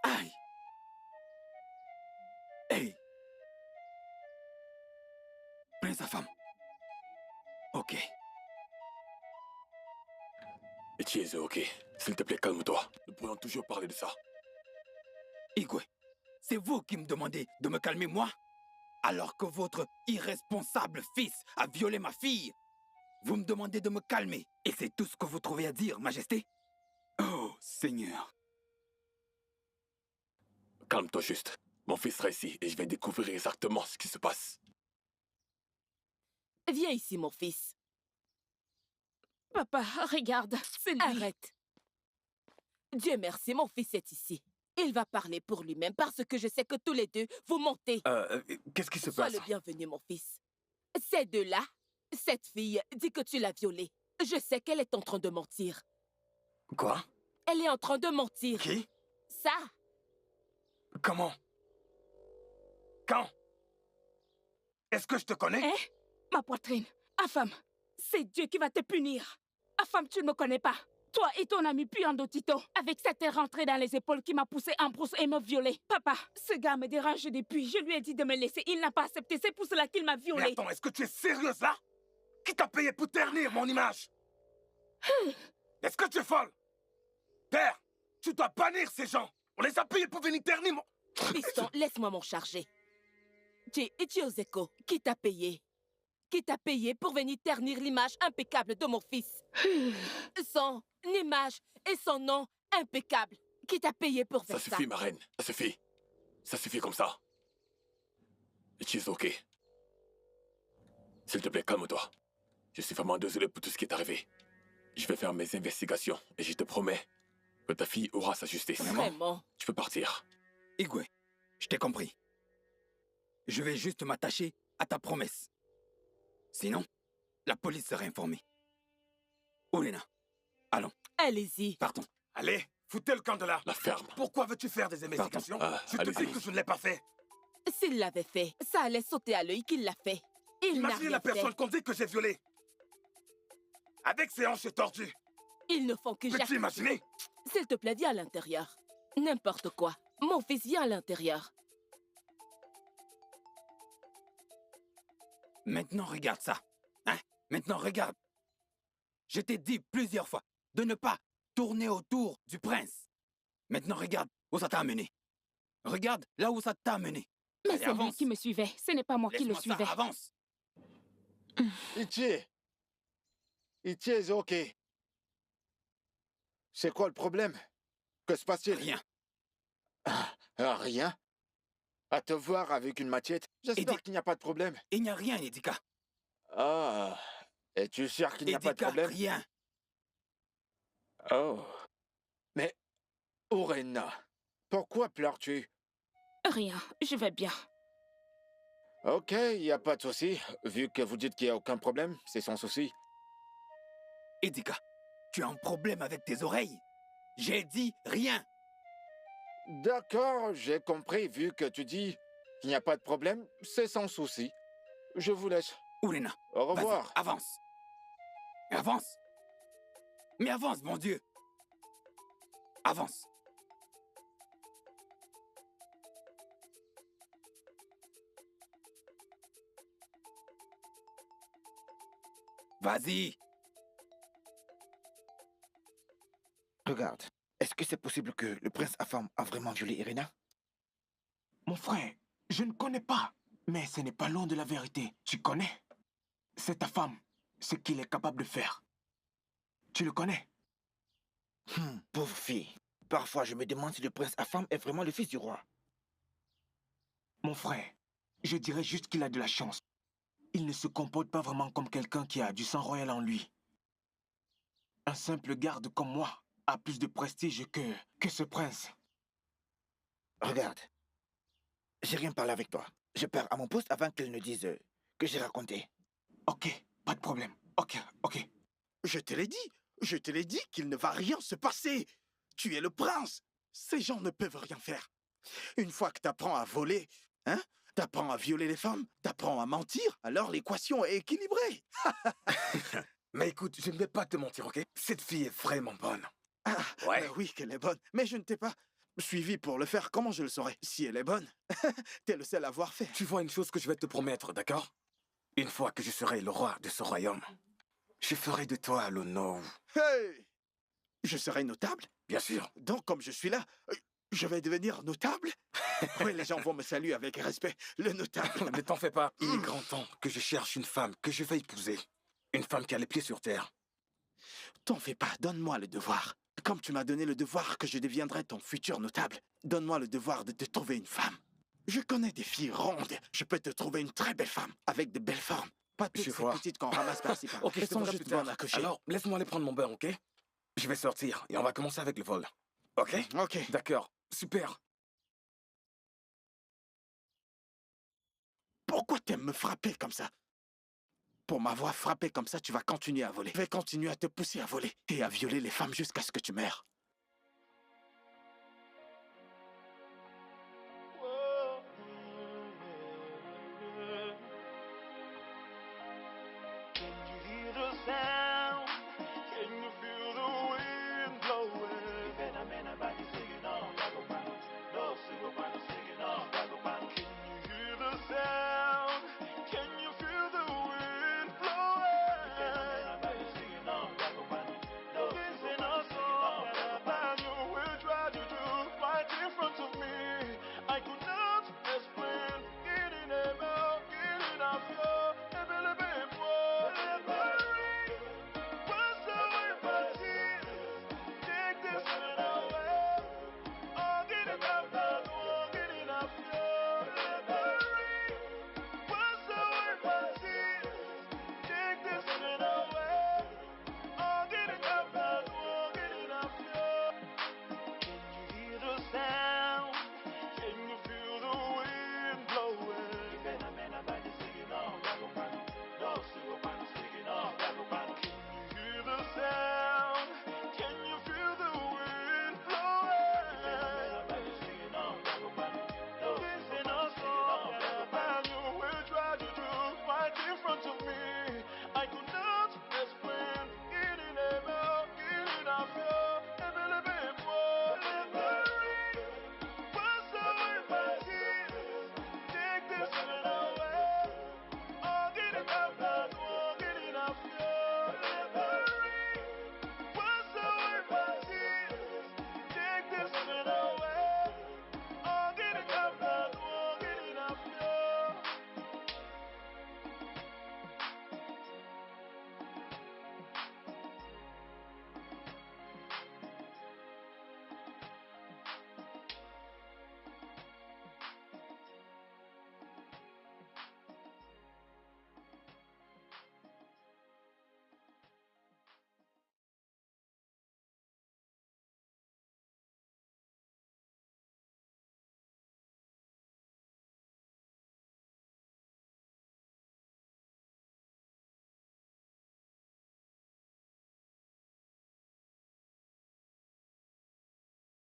Aïe. Hey. Prince, Afam. Ok. Ichieze, ok. S'il te plaît, calme-toi. Nous pourrions toujours parler de ça. Igwe, c'est vous qui me demandez de me calmer, moi? Alors que votre irresponsable fils a violé ma fille. Vous me demandez de me calmer. Et c'est tout ce que vous trouvez à dire, Majesté? Oh, Seigneur. Calme-toi juste. Mon fils sera ici et je vais découvrir exactement ce qui se passe. Viens ici, mon fils. Papa, regarde, c'est lui. Arrête. Dieu merci, mon fils est ici. Il va parler pour lui-même parce que je sais que tous les deux, vous mentez. Qu'est-ce qui se Sois passe? le bienvenu, mon fils. Ces deux-là, cette fille dit que tu l'as violée. Je sais qu'elle est en train de mentir. Quoi? Elle est en train de mentir. Qui? Ça. Comment? Quand? Est-ce que je te connais? Hein? Ma poitrine. Afam, c'est Dieu qui va te punir. Afam, tu ne me connais pas. Toi et ton ami Puando Tito, avec cette rentrée dans les épaules qui m'a poussé en brousse et me violé. Papa, ce gars me dérange depuis. Je lui ai dit de me laisser. Il n'a pas accepté. C'est pour cela qu'il m'a violé. Mais attends, est-ce que tu es sérieuse là? Qui t'a payé pour ternir mon image? Est-ce que tu es folle? Père, tu dois bannir ces gens. On les a payés pour venir ternir mon... Piston, laisse-moi m'en charger. Chiozeko, qui t'a payé? Qui t'a payé pour venir ternir l'image impeccable de mon fils? Son image et son nom impeccable. Qui t'a payé pour faire ça? Ça suffit, ma reine. Ça suffit. Ça suffit comme ça. Ichize, ok. S'il te plaît, calme-toi. Je suis vraiment désolé pour tout ce qui est arrivé. Je vais faire mes investigations et je te promets que ta fille aura sa justice. Vraiment? Tu peux partir. Igwe, je t'ai compris. Je vais juste m'attacher à ta promesse. Sinon, la police sera informée. Olena, allons. Allez-y. Partons. Allez, foutez le camp de là. La ferme. Pourquoi veux-tu faire des investigations? Je te allez-y. dis que je ne l'ai pas fait. S'il l'avait fait, ça allait sauter à l'œil qu'il l'a fait. Il n'a Imaginez rien la personne fait. qu'on dit que j'ai violée. Avec ses hanches tordues. Ils ne font que Peux-tu imaginer? S'il te plaît, viens à l'intérieur. N'importe quoi. Mon fils, viens à l'intérieur. Maintenant, regarde ça. Hein? Maintenant, regarde. Je t'ai dit plusieurs fois de ne pas tourner autour du prince. Maintenant, regarde où ça t'a amené. Regarde là où ça t'a amené. Mais Allez, c'est lui avance. qui me suivait. Ce n'est pas moi qui le Laisse-moi ça, suivais. avance. Ichieze, ok. C'est quoi le problème? Que se passe-t-il? Rien. Rien? À te voir avec une machette? J'espère qu'il n'y a pas de problème. Il n'y a rien, Edika. Ah, es-tu sûr qu'il n'y a pas de Edika, problème? rien. Oh. Mais, Orena, pourquoi pleures-tu? Rien, je vais bien. Ok, il n'y a pas de souci. Vu que vous dites qu'il n'y a aucun problème, c'est sans souci. Edika, tu as un problème avec tes oreilles? J'ai dit rien. D'accord, j'ai compris. Vu que tu dis qu'il n'y a pas de problème, c'est sans souci. Je vous laisse. Oulena, Au revoir. vas-y, avance. Avance. Mais avance, mon Dieu. Avance. Vas-y. Regarde, est-ce que c'est possible que le prince Afam a vraiment violé Irina? Mon frère, je ne connais pas, mais ce n'est pas loin de la vérité. Tu connais? C'est ta femme, ce qu'il est capable de faire. Tu le connais? Pauvre fille. Parfois, je me demande si le prince Afam est vraiment le fils du roi. Mon frère, Je dirais juste qu'il a de la chance. Il ne se comporte pas vraiment comme quelqu'un qui a du sang royal en lui. Un simple garde comme moi a plus de prestige que ce prince. Regarde. J'ai rien parlé avec toi. Je pars à mon poste avant qu'elle ne dise que j'ai raconté. Ok, pas de problème. Ok. Je te l'ai dit. Je te l'ai dit qu'il ne va rien se passer. Tu es le prince. Ces gens ne peuvent rien faire. Une fois que t'apprends à voler, hein, t'apprends à violer les femmes, t'apprends à mentir, alors l'équation est équilibrée. Mais écoute, je ne vais pas te mentir, ok? Cette fille est vraiment bonne. Ah, Ouais. oui, qu'elle est bonne. Mais je ne t'ai pas suivi pour le faire. Comment je le saurais? Si elle est bonne, t'es le seul à avoir fait. Tu vois une chose que je vais te promettre, d'accord? Une fois que je serai le roi de ce royaume, je ferai de toi le no. Hey! Je serai notable? Bien sûr. Donc, comme je suis là, je vais devenir notable? Oui, les gens vont me saluer avec respect. Le notable. Ne t'en fais pas. Il est grand temps que je cherche une femme que je vais épouser. Une femme qui a les pieds sur terre. T'en fais pas, donne-moi le devoir. Comme tu m'as donné le devoir que je deviendrai ton futur notable, donne-moi le devoir de te trouver une femme. Je connais des filles rondes. Je peux te trouver une très belle femme, avec de belles formes. Pas toutes ces petites qu'on ramasse par-ci par-là. Ok, je Elles te sont verrai juste plus tard. bonnes à coucher. Alors, laisse-moi aller prendre mon bain, ok? Je vais sortir et on va commencer avec le vol. Ok? Ok. D'accord. Super. Pourquoi t'aimes me frapper comme ça? Pour m'avoir frappé comme ça, tu vas continuer à voler. Je vais continuer à te pousser à voler et à violer les femmes jusqu'à ce que tu meurs. Sad.